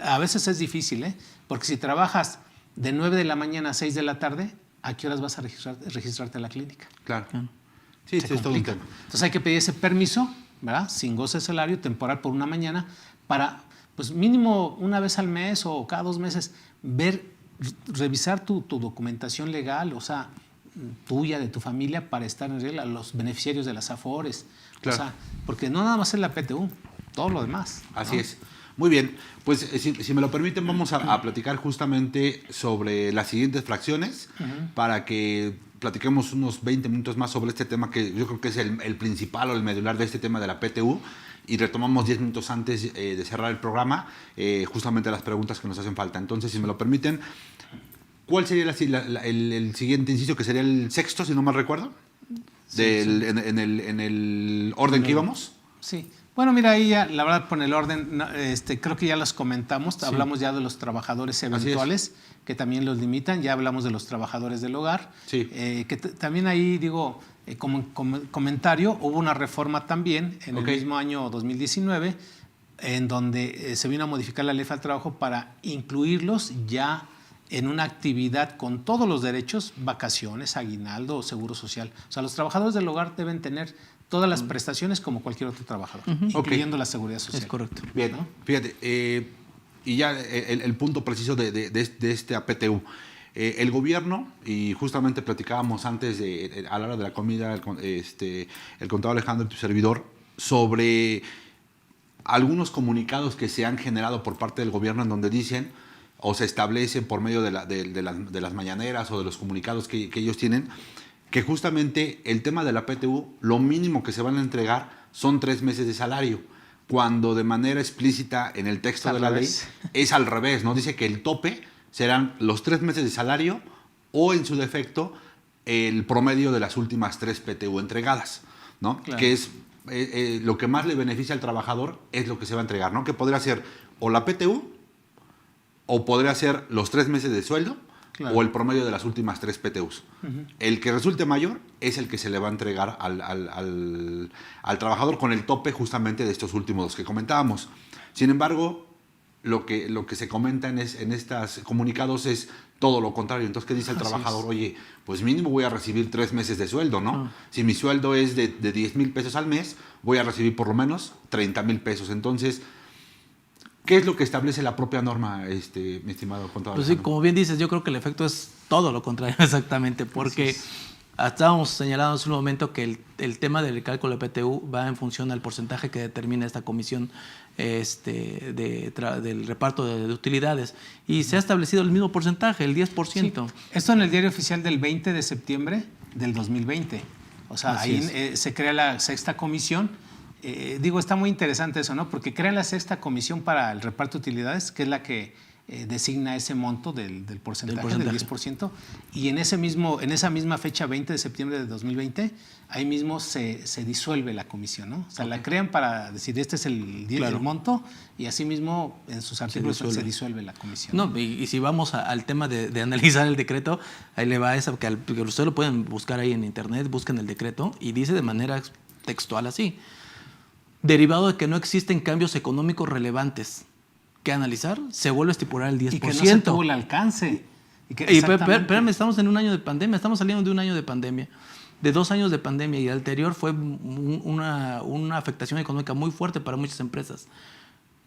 a veces es difícil, porque si trabajas de 9 de la mañana a 6 de la tarde, ¿a qué horas vas a registrarte en la clínica? Claro. Sí, es todo un tema. Entonces hay que pedir ese permiso, ¿verdad? Sin goce de salario, temporal por una mañana, pues mínimo una vez al mes o cada 2 meses, revisar tu documentación legal, o sea, tuya, de tu familia, para estar en regla, los beneficiarios de las AFORES. Claro. O sea, porque no nada más es la PTU, todo lo demás. Así ¿no? es. Muy bien, pues si me lo permiten, vamos a platicar justamente sobre las siguientes fracciones para que platiquemos unos 20 minutos más sobre este tema que yo creo que es el principal o el medular de este tema de la PTU, y retomamos 10 minutos antes de cerrar el programa justamente las preguntas que nos hacen falta. Entonces, si me lo permiten, ¿cuál sería el siguiente inciso, que sería el sexto, si no mal recuerdo? En el orden que íbamos. Sí. Bueno, mira, ahí ya, la verdad, por el orden, creo que ya los comentamos. Sí. Hablamos ya de los trabajadores eventuales, que también los limitan. Ya hablamos de los trabajadores del hogar. Sí. Que también ahí, digo, como comentario, hubo una reforma también en el mismo año 2019, en donde se vino a modificar la ley del trabajo para incluirlos ya en una actividad con todos los derechos, vacaciones, aguinaldo, seguro social. O sea, los trabajadores del hogar deben tener todas las prestaciones como cualquier otro trabajador, incluyendo la seguridad social. Es correcto. Bien, ¿no? Fíjate, y ya el punto preciso de este APTU. El gobierno, y justamente platicábamos antes, a la hora de la comida, el contador Alejandro, tu servidor, sobre algunos comunicados que se han generado por parte del gobierno en donde dicen o se establecen por medio de las mañaneras o de los comunicados que ellos tienen, que justamente el tema de la PTU, lo mínimo que se van a entregar son 3 meses de salario, cuando de manera explícita en el texto de la ley es al revés, ¿no? Dice que el tope serán los 3 meses de salario o, en su defecto, el promedio de las últimas 3 PTU entregadas, ¿no? Claro. Que es lo que más le beneficia al trabajador, es lo que se va a entregar, ¿no? Que podría ser o la PTU, o podría ser los 3 meses de sueldo, claro, o el promedio de las últimas 3 PTUs. El que resulte mayor es el que se le va a entregar al trabajador, con el tope justamente de estos últimos dos que comentábamos. Sin embargo, lo que se comenta en estos comunicados es todo lo contrario. Entonces, ¿qué dice el trabajador? Oye, pues mínimo voy a recibir 3 meses de sueldo, ¿no? Si mi sueldo es de 10,000 pesos al mes, voy a recibir por lo menos 30,000 pesos. Entonces, ¿qué es lo que establece la propia norma, mi estimado contador? Pues sí, como bien dices, yo creo que el efecto es todo lo contrario exactamente, porque estábamos señalando hace un momento que el tema del cálculo de PTU va en función al porcentaje que determina esta comisión del reparto de utilidades, y se ha establecido el mismo porcentaje, el 10%. Sí. Esto en el Diario Oficial del 20 de septiembre del 2020. O sea, ahí se crea la sexta comisión. Está muy interesante eso, ¿no? Porque crean la sexta comisión para el reparto de utilidades, que es la que designa ese monto del porcentaje, del 10%, y en esa misma fecha, 20 de septiembre de 2020, ahí mismo se disuelve la comisión, ¿no? O sea, la crean para decir, este es el monto, y así mismo en sus artículos se disuelve la comisión. No, y si vamos al tema de analizar el decreto, ahí le va esa, que ustedes lo pueden buscar ahí en internet, buscan el decreto, y dice de manera textual así: derivado de que no existen cambios económicos relevantes que analizar, se vuelve a estipular el 10%. Y que no se tuvo el alcance. Espérame, estamos en un año de pandemia, estamos saliendo de un año de pandemia, de 2 años de pandemia, y el anterior fue una afectación económica muy fuerte para muchas empresas.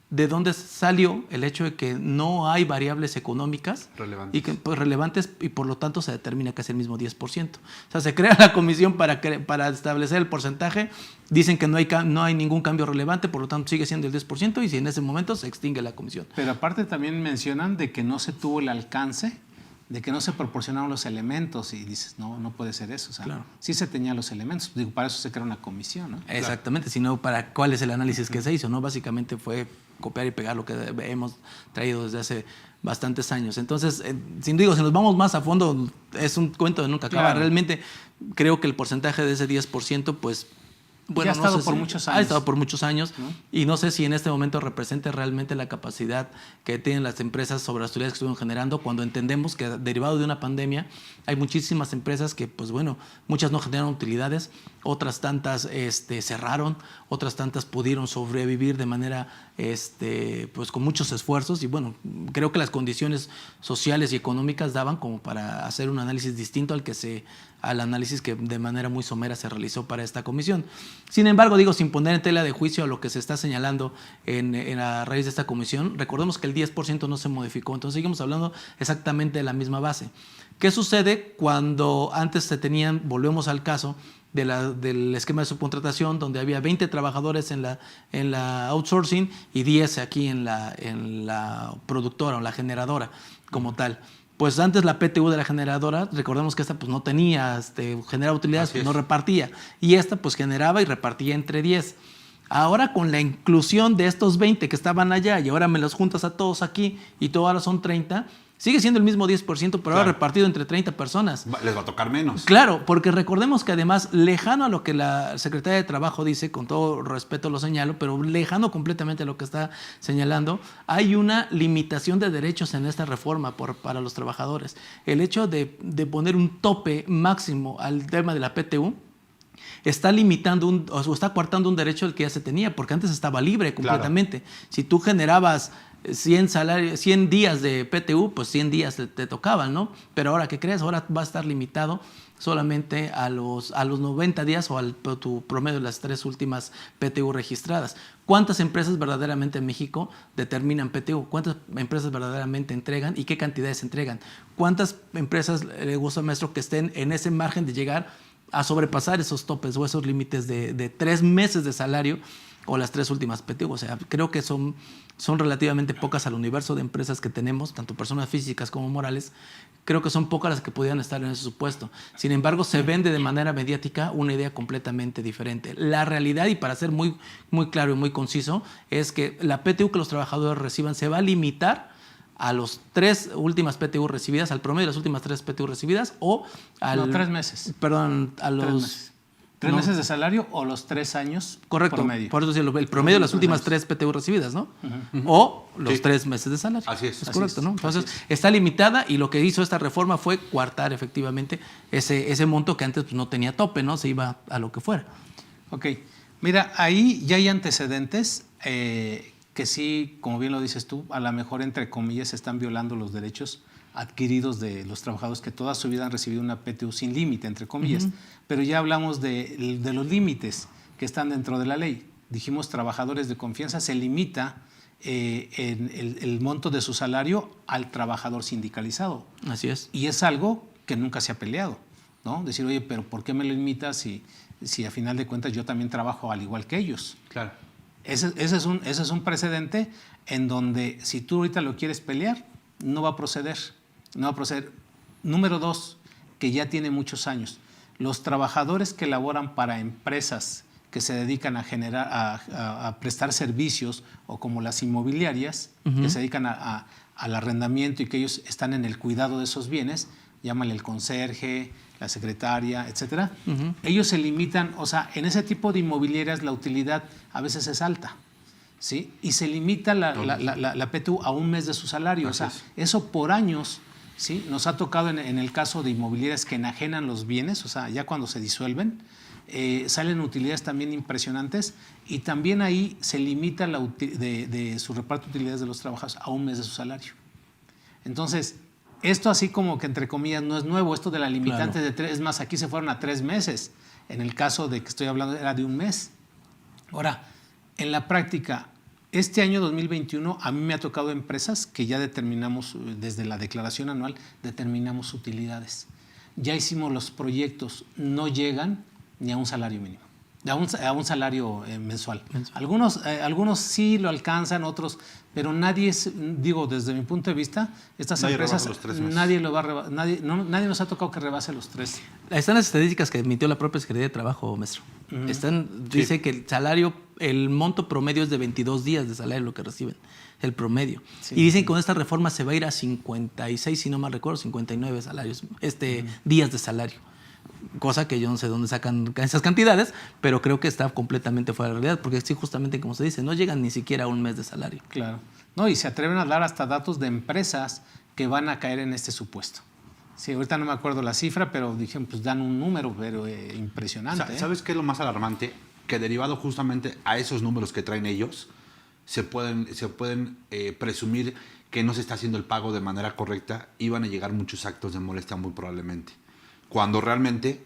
¿De dónde salió el hecho de que no hay variables económicas relevantes, y por lo tanto se determina que es el mismo 10%? O sea, se crea la comisión para establecer el porcentaje, dicen que no hay ningún cambio relevante, por lo tanto sigue siendo el 10%, y si en ese momento se extingue la comisión. Pero aparte también mencionan de que no se tuvo el alcance, de que no se proporcionaron los elementos, y dices, no puede ser eso. O sea, claro, sí se tenían los elementos, para eso se crea una comisión, ¿no? Exactamente, claro. Sino para cuál es el análisis que se hizo, ¿no? Básicamente fue copiar y pegar lo que hemos traído desde hace bastantes años. Entonces, si nos vamos más a fondo, es un cuento de nunca acaba. Claro. Realmente creo que el porcentaje de ese 10%, pues, bueno, ha estado por muchos años. Ha estado por muchos años, ¿no? Y no sé si en este momento representa realmente la capacidad que tienen las empresas sobre las utilidades que estuvieron generando, cuando entendemos que, derivado de una pandemia, hay muchísimas empresas que, pues bueno, muchas no generaron utilidades, otras tantas cerraron, otras tantas pudieron sobrevivir de manera pues con muchos esfuerzos, y bueno, creo que las condiciones sociales y económicas daban como para hacer un análisis distinto al análisis que de manera muy somera se realizó para esta comisión. Sin embargo, digo, sin poner en tela de juicio a lo que se está señalando en la raíz de esta comisión, recordemos que el 10% no se modificó, entonces seguimos hablando exactamente de la misma base. ¿Qué sucede cuando antes se tenían, volvemos al caso del esquema de subcontratación, donde había 20 trabajadores en la outsourcing y 10 aquí en la productora o la generadora como tal? Pues antes la PTU de la generadora, recordemos que esta pues no tenía, generaba utilidades, pues no repartía. Y esta pues generaba y repartía entre 10. Ahora con la inclusión de estos 20 que estaban allá y ahora me los juntas a todos aquí y todos ahora son 30, sigue siendo el mismo 10%, pero ahora repartido entre 30 personas. Les va a tocar menos. Claro, porque recordemos que además, lejano a lo que la Secretaría de Trabajo dice, con todo respeto lo señalo, pero lejano completamente a lo que está señalando, hay una limitación de derechos en esta reforma para los trabajadores. El hecho de poner un tope máximo al tema de la PTU está limitando o está coartando un derecho al que ya se tenía, porque antes estaba libre completamente. Claro. Si tú generabas 100 días de PTU, pues 100 días te tocaban, ¿no? Pero ahora, ¿qué crees? Ahora va a estar limitado solamente a los 90 días o tu promedio de las 3 últimas PTU registradas. ¿Cuántas empresas verdaderamente en México determinan PTU? ¿Cuántas empresas verdaderamente entregan y qué cantidades entregan? ¿Cuántas empresas le gusta, maestro, que estén en ese margen de llegar a sobrepasar esos topes o esos límites de 3 meses de salario o las 3 últimas PTU? O sea, creo que son relativamente pocas al universo de empresas que tenemos, tanto personas físicas como morales. Creo que son pocas las que podrían estar en ese supuesto. Sin embargo, se vende de manera mediática una idea completamente diferente. La realidad, y para ser muy, muy claro y muy conciso, es que la PTU que los trabajadores reciban se va a limitar a los 3 últimas PTU recibidas, al promedio de las últimas 3 PTU recibidas, o al... No, 3 meses. Perdón, a los... 3 meses. ¿3 meses de salario o los 3 años? Correcto. Promedio. Por eso decirlo, el promedio de las últimas 3 PTU recibidas, ¿no? O los 3 meses de salario. Así es. Es correcto, ¿no? Entonces, está limitada y lo que hizo esta reforma fue coartar efectivamente ese monto que antes pues, no tenía tope, ¿no? Se iba a lo que fuera. Ok. Mira, ahí ya hay antecedentes que sí, como bien lo dices tú, a lo mejor entre comillas están violando los derechos adquiridos de los trabajadores que toda su vida han recibido una PTU sin límite, entre comillas. Pero ya hablamos de los límites que están dentro de la ley. Dijimos trabajadores de confianza, se limita en el monto de su salario al trabajador sindicalizado. Así es. Y es algo que nunca se ha peleado, ¿no? Decir, oye, pero ¿por qué me lo limitas si a final de cuentas yo también trabajo al igual que ellos? Claro. Ese es un precedente en donde si tú ahorita lo quieres pelear, no va a proceder. No va a proceder. Número 2, que ya tiene muchos años. Los trabajadores que laboran para empresas que se dedican a prestar servicios o como las inmobiliarias, que se dedican al arrendamiento y que ellos están en el cuidado de esos bienes, llámale el conserje, la secretaria, etcétera. Ellos se limitan, o sea, en ese tipo de inmobiliarias la utilidad a veces es alta, ¿sí? Y se limita la PTU a un mes de su salario. Así o sea, eso por años, ¿sí? Nos ha tocado en el caso de inmobiliarias que enajenan los bienes, o sea, ya cuando se disuelven, salen utilidades también impresionantes y también ahí se limita de su reparto de utilidades de los trabajadores a un mes de su salario. Entonces, esto así como que entre comillas no es nuevo, esto de la limitante de 3, es más, aquí se fueron a 3 meses. En el caso de que estoy hablando era de un mes. Ahora, en la práctica, este año 2021 a mí me ha tocado empresas que ya determinamos, desde la declaración anual, determinamos utilidades. Ya hicimos los proyectos, no llegan ni a un salario mínimo, a un salario mensual. Algunos sí lo alcanzan, otros, pero nadie, digo, desde mi punto de vista, estas empresas, nadie nos ha tocado que rebase los 3. Están las estadísticas que emitió la propia Secretaría de Trabajo, maestro. Dice que el salario, el monto promedio es de 22 días de salario lo que reciben, el promedio. Sí. Y dicen que con esta reforma se va a ir a 56, si no mal recuerdo, 59 salarios, días de salario. Cosa que yo no sé dónde sacan esas cantidades, pero creo que está completamente fuera de la realidad, porque sí, justamente como se dice, no llegan ni siquiera a un mes de salario. Claro. No, y se atreven a dar hasta datos de empresas que van a caer en este supuesto. Sí, ahorita no me acuerdo la cifra, pero dijeron, pues dan un número, pero impresionante. ¿Sabes qué es lo más alarmante? Que derivado justamente a esos números que traen ellos, se pueden presumir que no se está haciendo el pago de manera correcta y van a llegar muchos actos de molestia muy probablemente. Cuando realmente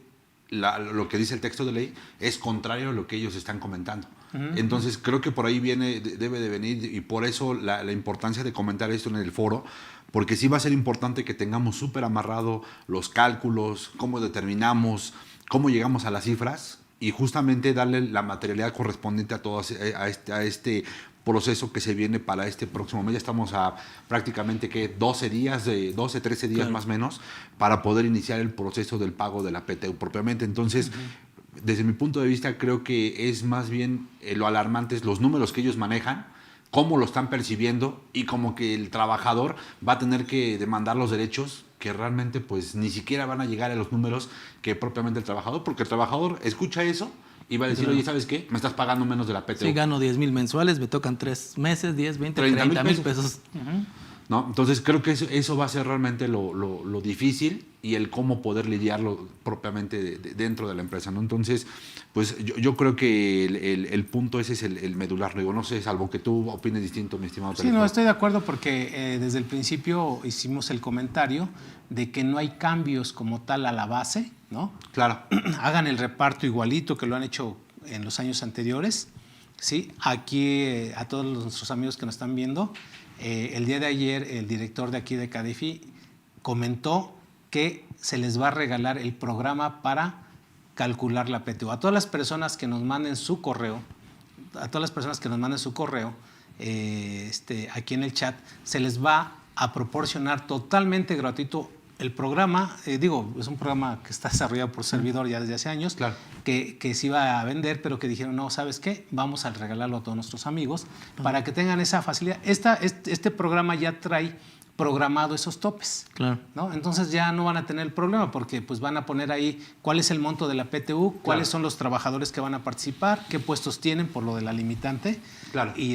lo que dice el texto de ley es contrario a lo que ellos están comentando. Entonces creo que por ahí debe de venir, y por eso la importancia de comentar esto en el foro, porque sí va a ser importante que tengamos súper amarrado los cálculos, cómo determinamos, cómo llegamos a las cifras, y justamente darle la materialidad correspondiente a este proceso que se viene para este próximo mes. Ya estamos a prácticamente 12 días, 13 días claro, más o menos, para poder iniciar el proceso del pago de la PTU propiamente. Entonces, desde mi punto de vista, creo que es más bien lo alarmante es los números que ellos manejan, cómo lo están percibiendo, y como que el trabajador va a tener que demandar los derechos que realmente pues ni siquiera van a llegar a los números que propiamente el trabajador, porque el trabajador escucha eso y va a decir, oye, ¿sabes qué? Me estás pagando menos de la PTU. Sí, gano 10,000 mensuales, me tocan 3 meses, 10, 20, 30,000 pesos. ¿No? Entonces creo que eso va a ser realmente lo difícil, y el cómo poder lidiarlo propiamente dentro de la empresa, ¿no? Entonces, pues yo creo que el punto ese es el medular. Digo, no sé, salvo que tú opines distinto, mi estimado. Sí, no, estoy de acuerdo, porque desde el principio hicimos el comentario de que no hay cambios como tal a la base, ¿no? Claro. Hagan el reparto igualito que lo han hecho en los años anteriores, ¿sí? Aquí, a todos nuestros amigos que nos están viendo, el día de ayer el director de aquí de CADEFI comentó que se les va a regalar el programa para calcular la PTU. A todas las personas que nos manden su correo, aquí en el chat, se les va a proporcionar totalmente gratuito el programa. Es un programa que está desarrollado por servidor ya desde hace años, Claro, que se iba a vender, pero que dijeron, no, ¿sabes qué? Vamos a regalarlo a todos nuestros amigos para que tengan esa facilidad. Este programa ya trae programado esos topes, Claro. ¿no? Entonces ya no van a tener el problema, porque pues van a poner ahí cuál es el monto de la PTU, cuáles son los trabajadores que van a participar, qué puestos tienen por lo de la limitante. Claro. Y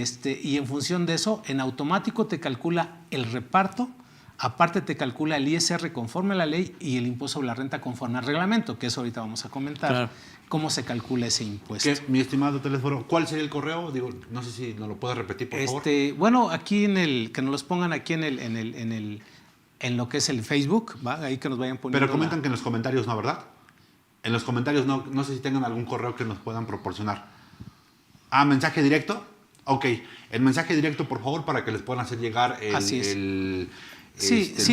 en función de eso, en automático te calcula el reparto. Aparte te calcula el ISR conforme a la ley y el impuesto sobre la renta conforme al reglamento, que eso ahorita vamos a comentar, Claro, cómo se calcula ese impuesto. Mi estimado teléfono, ¿cuál sería el correo? Digo, no sé si nos lo puedes repetir, por favor. Bueno, aquí que nos los pongan aquí en lo que es el Facebook, ¿va? Ahí que nos vayan poniendo. Pero comentan que en los comentarios no, ¿verdad? En los comentarios no sé si tengan algún correo que nos puedan proporcionar. ¿Mensaje directo? Ok, el mensaje directo, por favor, para que les puedan hacer llegar Así es. el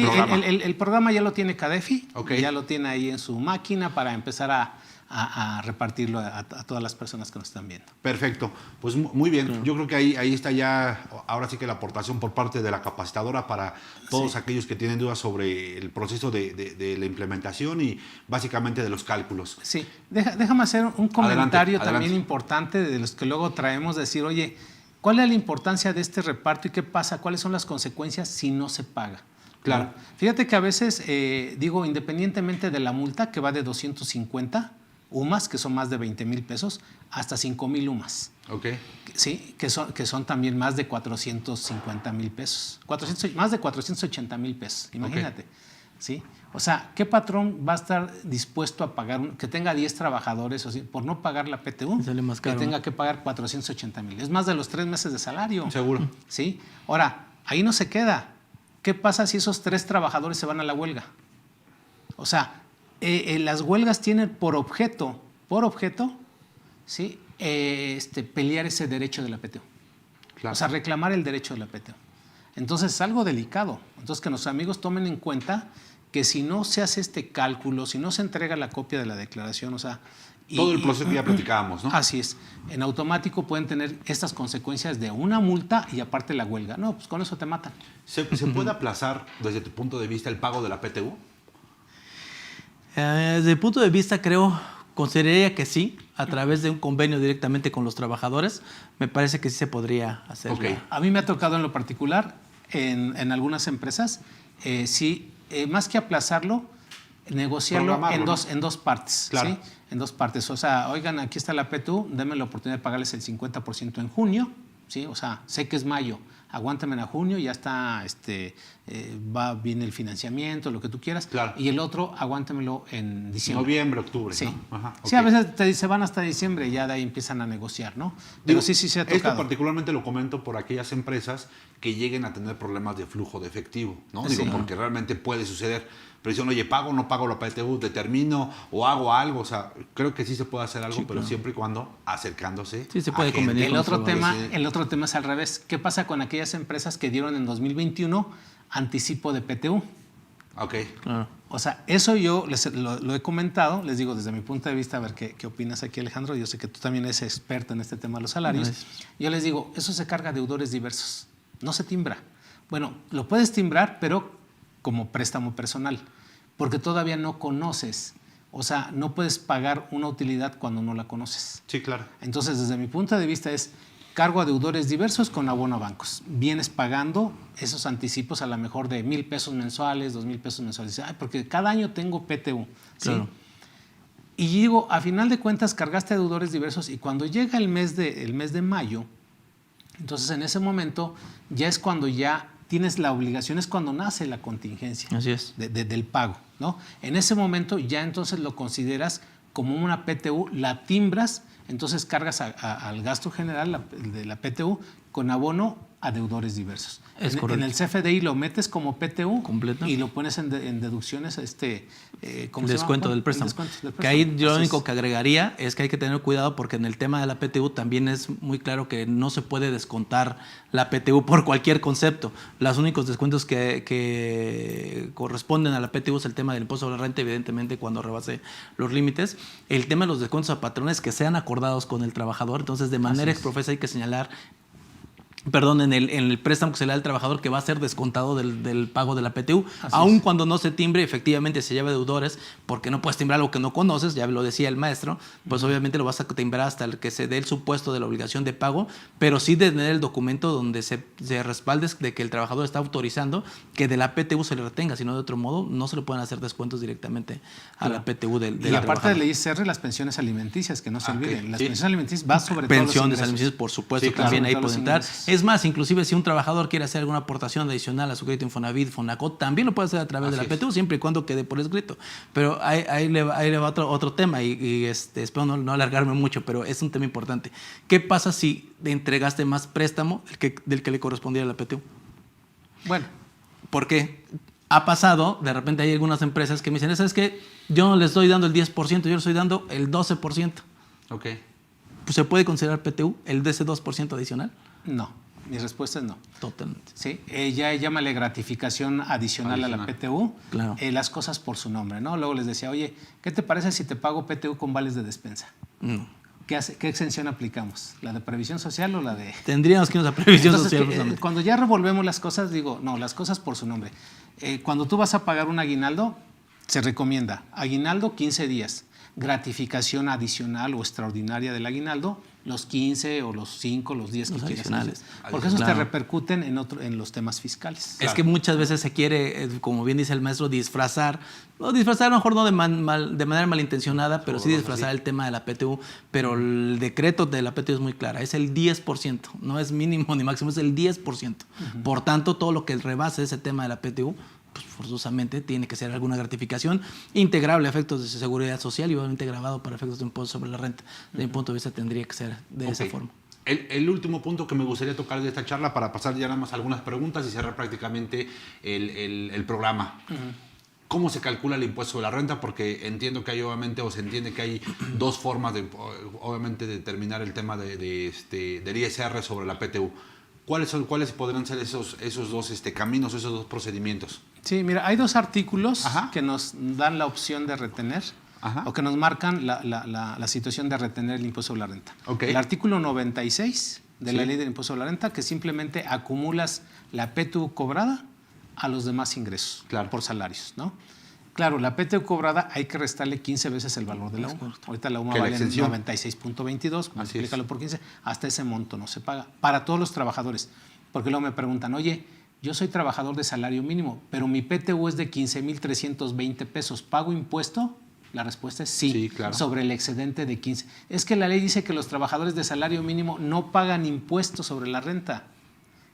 programa. El programa ya lo tiene CADEFI, Okay. ya lo tiene ahí en su máquina para empezar a repartirlo a todas las personas que nos están viendo. Perfecto, pues muy bien. Yo creo que ahí está ya, ahora sí que la aportación por parte de la capacitadora para todos aquellos que tienen dudas sobre el proceso de la implementación y básicamente de los cálculos. Sí, déjame hacer un comentario Adelante. también importante de los que luego traemos, decir, oye, ¿cuál es la importancia de este reparto y qué pasa? ¿Cuáles son las consecuencias si no se paga? Claro. ¿No? Fíjate que a veces, independientemente de la multa, que va de 250 UMAS, que son más de 20,000 pesos, hasta 5,000 UMAS. Ok. Sí, que son también más de 450,000 pesos. Más de 480,000 pesos, imagínate. ¿Sí? O sea, ¿qué patrón va a estar dispuesto a pagar, que tenga 10 trabajadores, por no pagar la PTU, sale más caro, que tenga que pagar 480,000? Es más de los 3 meses de salario. Seguro. ¿Sí? Ahora, ahí no se queda. ¿Qué pasa si esos 3 trabajadores se van a la huelga? O sea, las huelgas tienen por objeto, ¿sí? Pelear ese derecho de la PTU. Claro. O sea, reclamar el derecho de la PTU. Entonces es algo delicado. Entonces que nuestros amigos tomen en cuenta que si no se hace este cálculo, si no se entrega la copia de la declaración, o sea... Todo el proceso que ya platicábamos, ¿no? Así es. En automático pueden tener estas consecuencias de una multa y aparte la huelga. No, pues con eso te matan. ¿Se puede aplazar desde tu punto de vista el pago de la PTU? Desde el punto de vista, consideraría que sí, a través de un convenio directamente con los trabajadores, me parece que sí se podría hacer. Ok. A mí me ha tocado en lo particular, en algunas empresas, más que aplazarlo, negociarlo en dos partes. Claro. ¿sí? En 2 partes. O sea, oigan, aquí está la PTU, denme la oportunidad de pagarles el 50% en junio. ¿sí? O sea, sé que es mayo, aguántame a junio, ya está, va bien el financiamiento, lo que tú quieras. Claro. Y el otro, aguántamelo en diciembre. Noviembre, octubre. Sí. ¿no? Ajá, Sí, ok. a veces se van hasta diciembre y ya de ahí empiezan a negociar, ¿no? Pero sí se ha tocado. Esto particularmente lo comento por aquellas empresas que lleguen a tener problemas de flujo de efectivo, ¿no? Digo, Sí. porque realmente puede suceder. pero dicen, oye, ¿pago o no pago la PTU? ¿Determino o hago algo? O sea, creo que sí se puede hacer algo, Sí, pero claro. siempre y cuando acercándose. Sí, se puede a gente. convenir. El otro conservadores. tema es al revés. ¿Qué pasa con aquellas empresas que dieron en 2021 anticipo de PTU? Ok. Claro. O sea, eso yo lo he comentado, les digo desde mi punto de vista, a ver qué opinas aquí, Alejandro. Yo sé que tú también eres experto en este tema de los salarios. Gracias. Yo les digo, eso se carga a deudores diversos, no se timbra. Bueno, lo puedes timbrar, pero como préstamo personal, porque todavía no conoces. O sea, no puedes pagar una utilidad cuando no la conoces. Sí, claro. Entonces, desde mi punto de vista es cargo a deudores diversos con abono a bancos. Vienes pagando esos anticipos a lo mejor de 1,000 pesos mensuales, 2,000 pesos mensuales. Ay, porque cada año tengo PTU. ¿sí? Claro. Y digo, a final de cuentas cargaste a deudores diversos y cuando llega el mes de mayo, entonces en ese momento ya es cuando ya tienes la obligación, es cuando nace la contingencia Así es. del pago, ¿no? En ese momento ya entonces lo consideras como una PTU, la timbras, entonces cargas al gasto general de la PTU con abono a deudores diversos. Es correcto. En el CFDI lo metes como PTU Completo. y lo pones en deducciones, ¿cómo se Descuento llama? del préstamo. El descuento del Que ahí préstamo. yo lo Así único es. que agregaría es que hay que tener cuidado porque en el tema de la PTU también es muy claro que no se puede descontar la PTU por cualquier concepto. Los únicos descuentos que corresponden a la PTU es el tema del impuesto sobre la renta, evidentemente cuando rebase los límites. El tema de los descuentos a patrones que sean acordados con el trabajador. Entonces, de manera exprofesa hay que señalar en el préstamo que se le da al trabajador que va a ser descontado del pago de la PTU, aun cuando no se timbre, efectivamente se lleva deudores, porque no puedes timbrar algo que no conoces, ya lo decía el maestro, pues obviamente lo vas a timbrar hasta el que se dé el supuesto de la obligación de pago, pero sí de tener el documento donde se respalde de que el trabajador está autorizando que de la PTU se le retenga, sino de otro modo no se le pueden hacer descuentos directamente a la PTU del Y aparte trabajador. del ISR, las pensiones alimenticias, que no se Ok, olviden. Las sí. pensiones alimenticias va sobre todo Pensiones alimenticias, por supuesto, Sí, claro. también ahí Sobre todo pueden los entrar. ingresos. Es más, inclusive si un trabajador quiere hacer alguna aportación adicional a su crédito Infonavit, Fonacot, también lo puede hacer a través de la Así es. PTU, siempre y cuando quede por escrito. Pero ahí le va otro tema y espero no alargarme mucho, pero es un tema importante. ¿Qué pasa si le entregaste más préstamo del que le correspondía a la PTU? Bueno, Porque ha pasado, de repente hay algunas empresas que me dicen, ¿sabes qué? Yo no les estoy dando el 10%, yo les estoy dando el 12%. Ok. Pues, ¿se puede considerar PTU el de ese 2% adicional? no. Mi respuesta es no. Totalmente. ¿Sí? Llámale gratificación adicional a la PTU, Claro. las cosas por su nombre, ¿no? Luego les decía, oye, ¿qué te parece si te pago PTU con vales de despensa? No. ¿Qué exención aplicamos? ¿La de previsión social o la de...? Tendríamos que irnos a previsión Entonces, social. que, precisamente. cuando ya revolvemos las cosas, digo, no, las cosas por su nombre. Cuando tú vas a pagar un aguinaldo, se recomienda aguinaldo 15 días, gratificación adicional o extraordinaria del aguinaldo, los 15 o los 5, los 10 que Los quieras. adicionales. Porque esos Claro. te repercuten en los temas fiscales. Es que muchas veces se quiere, como bien dice el maestro, disfrazar. No, disfrazar a lo mejor no de manera malintencionada, pero sí disfrazar el tema de la PTU. Pero el decreto de la PTU es muy clara, es el 10%, no es mínimo ni máximo, es el 10%. Por tanto, todo lo que rebase ese tema de la PTU, pues forzosamente tiene que ser alguna gratificación integrable a efectos de seguridad social y obviamente grabado para efectos de impuesto sobre la renta. Desde mi punto de vista tendría que ser de esa Ok. forma. El último punto que me gustaría tocar de esta charla para pasar ya nada más algunas preguntas y cerrar prácticamente el programa. ¿Cómo se calcula el impuesto sobre la renta? Porque entiendo que hay obviamente, o se entiende que hay dos formas de, obviamente, de determinar el tema del ISR sobre la PTU. ¿Cuáles podrían ser esos dos caminos, esos dos procedimientos? Sí, mira, hay dos artículos Ajá. que nos dan la opción de retener Ajá. o que nos marcan la situación de retener el impuesto sobre la renta. Ok. El artículo 96 de la Sí. ley del impuesto sobre la renta, que simplemente acumulas la PTU cobrada a los demás ingresos Claro. por salarios, ¿no? Claro, la PTU cobrada hay que restarle 15 veces el valor de la Es UMA. correcto. Ahorita la UMA Que la vale exención. 96.22, Así multiplícalo es. por 15, hasta ese monto no se paga. Para todos los trabajadores. Porque luego me preguntan, oye, yo soy trabajador de salario mínimo, pero mi PTU es de 15,320 pesos. ¿Pago impuesto? La respuesta es sí, Sí, claro. sobre el excedente de 15. Es que la ley dice que los trabajadores de salario mínimo no pagan impuestos sobre la renta.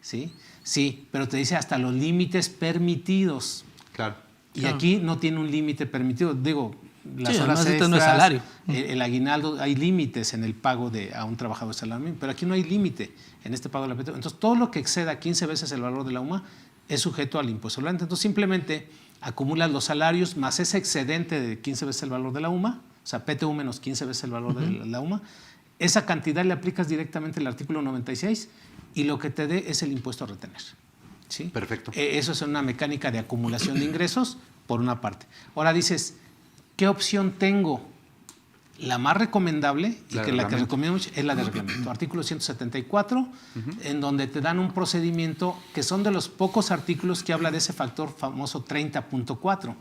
¿Sí? Sí, pero te dice hasta los límites permitidos. Claro. Y Claro. aquí no tiene un límite permitido. Digo, las Sí, horas además este extras, no es salario. el aguinaldo, hay límites en el pago a un trabajador de salario mínimo, pero aquí no hay límite en este pago de la PTU. Entonces, todo lo que exceda 15 veces el valor de la UMA es sujeto al impuesto sobre la renta. Entonces simplemente acumulas los salarios más ese excedente de 15 veces el valor de la UMA, o sea, PTU menos 15 veces el valor de la UMA, esa cantidad le aplicas directamente el artículo 96 y lo que te dé es el impuesto a retener. ¿Sí? Perfecto. Eso es una mecánica de acumulación de ingresos, por una parte. Ahora dices, ¿qué opción tengo? La más recomendable, y que recomiendo mucho, es la de reglamento. Artículo 174, en donde te dan un procedimiento que son de los pocos artículos que habla de ese factor famoso 30.4.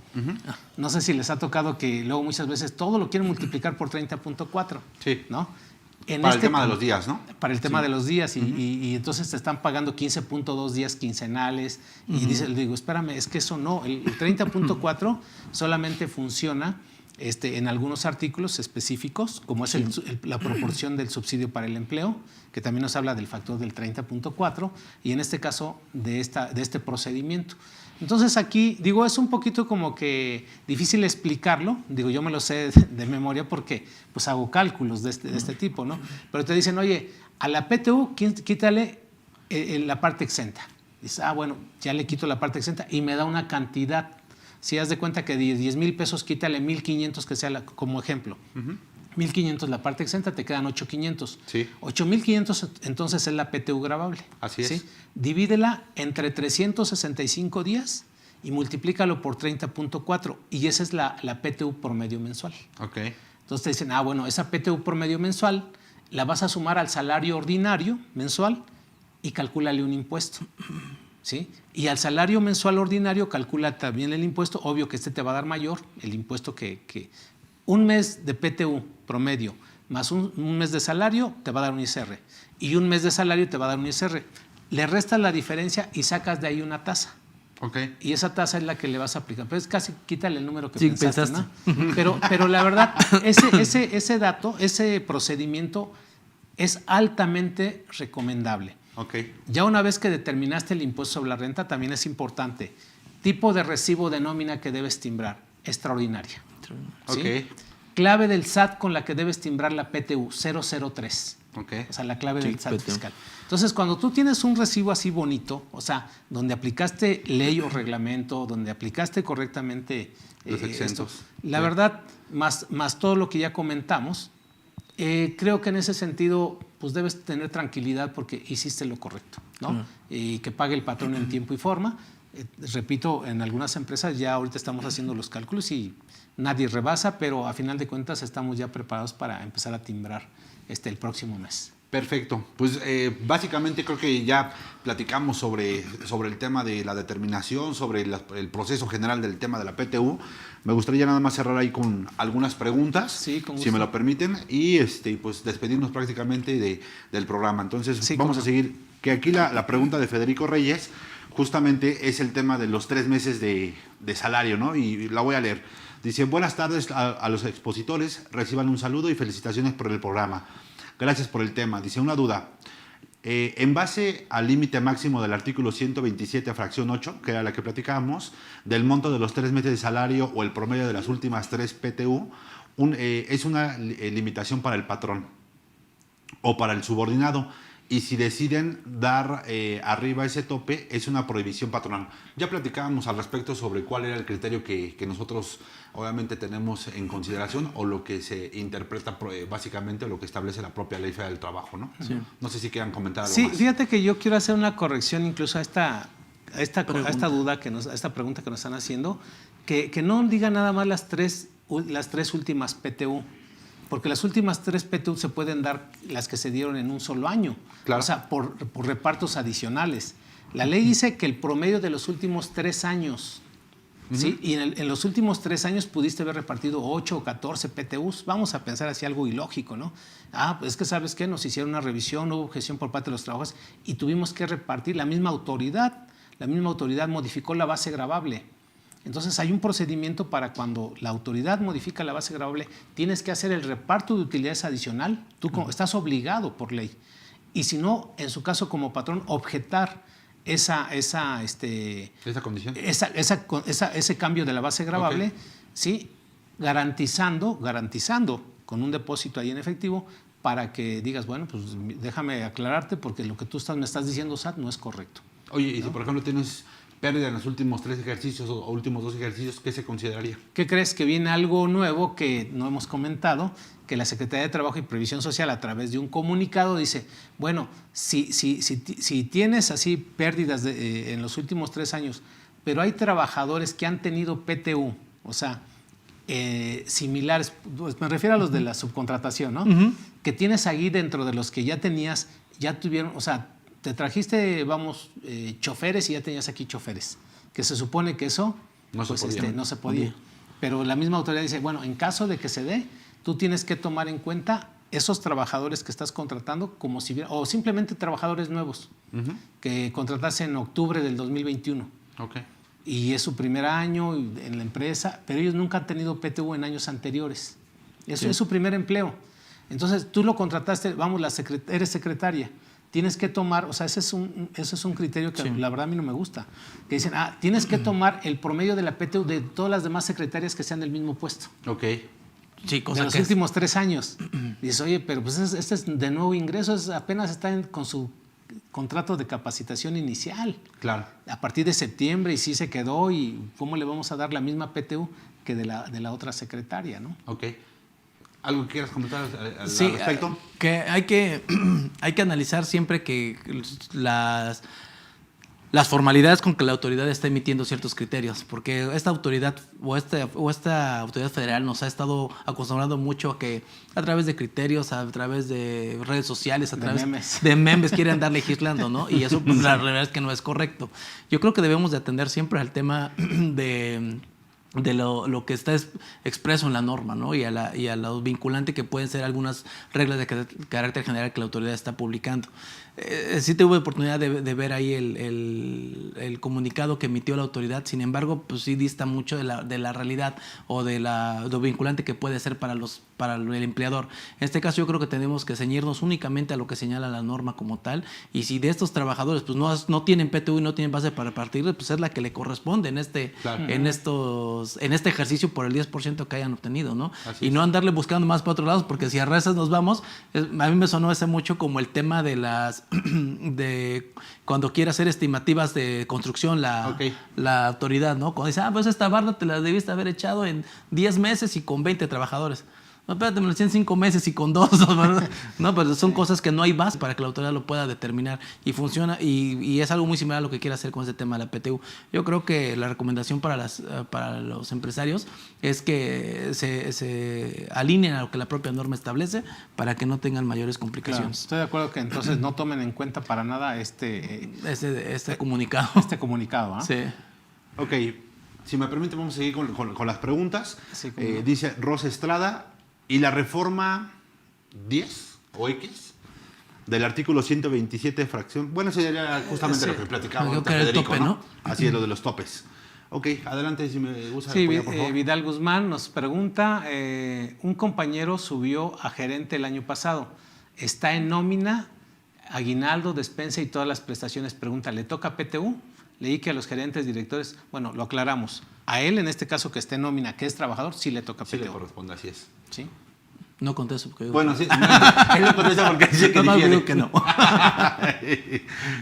No sé si les ha tocado que luego muchas veces todo lo quieren multiplicar por 30.4. Sí. ¿No? Para el tema de los días, ¿no? Para el tema de los días y entonces te están pagando 15.2 días quincenales y digo, espérame, es que eso no, el 30.4 solamente funciona en algunos artículos específicos, como es la proporción del subsidio para el empleo, que también nos habla del factor del 30.4 y en este caso de este procedimiento. Entonces aquí, digo, es un poquito como que difícil explicarlo, digo, yo me lo sé de memoria porque pues hago cálculos de este tipo, ¿no? Pero te dicen, oye, a la PTU quítale la parte exenta. Dices, bueno, ya le quito la parte exenta y me da una cantidad. Si haz de cuenta que de 10 mil pesos, quítale 1,500 que sea como ejemplo. 1,500 la parte exenta, te quedan 8,500. Sí. 8,500 entonces es la PTU gravable. Así es. ¿Sí? Divídela entre 365 días y multiplícalo por 30.4 y esa es la PTU promedio mensual. Ok. Entonces te dicen, bueno, esa PTU promedio mensual la vas a sumar al salario ordinario mensual y calcúlale un impuesto. ¿Sí? Y al salario mensual ordinario calcula también el impuesto, obvio que te va a dar mayor, el impuesto que un mes de PTU promedio más un mes de salario te va a dar un ISR y un mes de salario te va a dar un ISR. Le restas la diferencia y sacas de ahí una tasa. Okay. Y esa tasa es la que le vas a aplicar. Pero es casi quítale el número que sí, pensaste, ¿no? Pero la verdad, ese dato, ese procedimiento es altamente recomendable. Okay. Ya una vez que determinaste el impuesto sobre la renta, también es importante. Tipo de recibo de nómina que debes timbrar, extraordinaria. ¿Sí? Okay. Clave del SAT con la que debes timbrar la PTU, 003. Okay. O sea, la clave del SAT PTU. fiscal. Entonces, cuando tú tienes un recibo así bonito, o sea, donde aplicaste ley o reglamento, donde aplicaste correctamente los exentos. La verdad, más todo lo que ya comentamos, creo que en ese sentido pues debes tener tranquilidad porque hiciste lo correcto, ¿no? Y que pague el patrón en tiempo y forma. Repito, en algunas empresas ya ahorita estamos haciendo los cálculos y nadie rebasa, pero a final de cuentas estamos ya preparados para empezar a timbrar el próximo mes. Perfecto. Pues básicamente creo que ya platicamos sobre el tema de la determinación, sobre el proceso general del tema de la PTU. Me gustaría nada más cerrar ahí con algunas preguntas, sí, con gusto, si me lo permiten, y pues despedirnos prácticamente del programa. Entonces sí, vamos a seguir, que aquí la pregunta de Federico Reyes justamente es el tema de los 3 meses de salario, ¿no? Y la voy a leer. Dice, buenas tardes a los expositores, reciban un saludo y felicitaciones por el programa. Gracias por el tema. Dice, una duda. En base al límite máximo del artículo 127, fracción 8, que era la que platicábamos, del monto de los 3 meses de salario o el promedio de las últimas 3 PTU, es una limitación para el patrón o para el subordinado. Y si deciden dar arriba ese tope, es una prohibición patronal. Ya platicábamos al respecto sobre cuál era el criterio que nosotros obviamente tenemos en consideración o lo que se interpreta básicamente o lo que establece la propia Ley Federal del Trabajo, ¿no? Sí. No sé si quieran comentar algo más. Sí, fíjate que yo quiero hacer una corrección incluso a esta duda, a esta pregunta que nos están haciendo, que no diga nada más las tres últimas PTU. Porque las últimas 3 PTU se pueden dar las que se dieron en un solo año. Claro. O sea, por repartos adicionales. La ley dice que el promedio de los últimos 3 años, ¿sí? Y en los últimos 3 años pudiste haber repartido 8 o 14 PTUs. Vamos a pensar así algo ilógico, ¿no? Pues es que ¿sabes qué? Nos hicieron una revisión, hubo objeción por parte de los trabajadores y tuvimos que repartir. La misma autoridad modificó la base gravable. Entonces hay un procedimiento para cuando la autoridad modifica la base gravable, tienes que hacer el reparto de utilidades adicional, tú estás obligado por ley. Y si no, en su caso como patrón, objetar esa condición, ese cambio de la base gravable, okay, ¿sí? garantizando con un depósito ahí en efectivo para que digas, bueno, pues déjame aclararte porque lo que tú me estás diciendo, SAT, no es correcto. Oye, y si por ejemplo tienes pérdida en los últimos 3 ejercicios o últimos 2 ejercicios, ¿qué se consideraría? ¿Qué crees? Que viene algo nuevo que no hemos comentado, que la Secretaría de Trabajo y Previsión Social a través de un comunicado dice, bueno, si tienes así pérdidas en los últimos 3 años, pero hay trabajadores que han tenido PTU, o sea, similares, pues me refiero a los de la subcontratación, ¿no? Que tienes ahí dentro de los que ya tenías, ya tuvieron, o sea, te trajiste, choferes y ya tenías aquí choferes, que se supone que eso no se podía. Pero la misma autoridad dice, bueno, en caso de que se dé, tú tienes que tomar en cuenta esos trabajadores que estás contratando como si hubiera, o simplemente trabajadores nuevos que contrataste en octubre del 2021. Okay. Y es su primer año en la empresa, pero ellos nunca han tenido PTU en años anteriores. Eso es su primer empleo. Entonces, tú lo contrataste, eres secretaria. Tienes que tomar, o sea, ese es un criterio que la verdad a mí no me gusta. Que dicen, tienes que tomar el promedio de la PTU de todas las demás secretarias que sean del mismo puesto. Ok. Sí, cosa de los últimos 3 años. Dices, oye, pero pues este es de nuevo ingreso, apenas está con su contrato de capacitación inicial. Claro. A partir de septiembre, y sí se quedó, y ¿cómo le vamos a dar la misma PTU que de la otra secretaria, no? Ok. ¿Algo que quieras comentar al respecto? Que hay que analizar siempre que las formalidades con que la autoridad está emitiendo ciertos criterios, porque esta autoridad o esta autoridad federal nos ha estado acostumbrando mucho a que a través de criterios, a través de redes sociales, a través de memes quieren andar legislando, ¿no? Y eso, pues, la realidad es que no es correcto. Yo creo que debemos de atender siempre al tema de lo que está expreso en la norma, ¿no? y a lo vinculante que pueden ser algunas reglas de carácter general que la autoridad está publicando. Sí tuve oportunidad de ver ahí el comunicado que emitió la autoridad, sin embargo, pues sí dista mucho de la realidad o de lo vinculante que puede ser para el empleador. En este caso yo creo que tenemos que ceñirnos únicamente a lo que señala la norma como tal, y si de estos trabajadores pues no tienen PTU y no tienen base para partir, pues es la que le corresponde en este ejercicio por el 10% que hayan obtenido, ¿no? Y no andarle buscando más para otros lados, porque si a veces nos vamos, a mí me sonó ese mucho como el tema de cuando quiere hacer estimativas de construcción la autoridad, ¿no? Cuando dice, pues esta barda te la debiste haber echado en 10 meses y con 20 trabajadores. No, espérate, me lo hacían 5 meses y con 2, ¿verdad? No, pero son cosas que no hay base para que la autoridad lo pueda determinar, y funciona, y es algo muy similar a lo que quiere hacer con este tema de la PTU. Yo creo que la recomendación para los empresarios es que se alineen a lo que la propia norma establece para que no tengan mayores complicaciones. Claro, estoy de acuerdo que entonces no tomen en cuenta para nada este comunicado. Este comunicado, ¿ah? Sí. Ok, si me permite vamos a seguir con las preguntas. Sí, dice Rosa Estrada, ¿y la reforma 10 o X del artículo 127 fracción? Bueno, eso sería justamente lo que platicaba ahorita Federico, tope, ¿no? Así es, lo de los topes. Ok, adelante, si me gusta apoyar, por favor. Vidal Guzmán nos pregunta, un compañero subió a gerente el año pasado, está en nómina, aguinaldo, despensa y todas las prestaciones. Pregunta, ¿le toca PTU? Leí que a los gerentes, directores, bueno, lo aclaramos. A él, en este caso, que esté en nómina, que es trabajador, sí le toca PTU. Sí le corresponde, así es. ¿Sí? No contesto porque bueno, sí. Él no contesta porque dice que digo que no.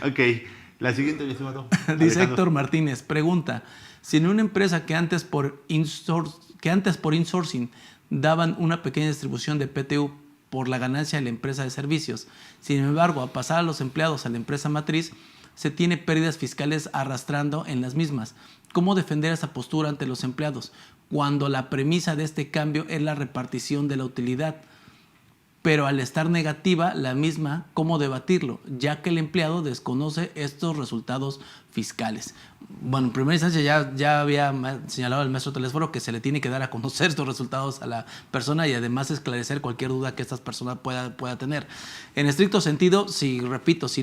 Ok, la siguiente, mi estimado. Dice Héctor Martínez, pregunta, si en una empresa que antes por insourcing daban una pequeña distribución de PTU por la ganancia de la empresa de servicios, sin embargo, a pasar a los empleados a la empresa matriz, se tiene pérdidas fiscales arrastrando en las mismas. ¿Cómo defender esa postura ante los empleados cuando la premisa de este cambio es la repartición de la utilidad? Pero al estar negativa la misma, ¿cómo debatirlo? Ya que el empleado desconoce estos resultados fiscales. Bueno, en primera instancia ya había señalado el maestro Telesforo que se le tiene que dar a conocer estos resultados a la persona y además esclarecer cualquier duda que esta persona pueda tener. En estricto sentido, si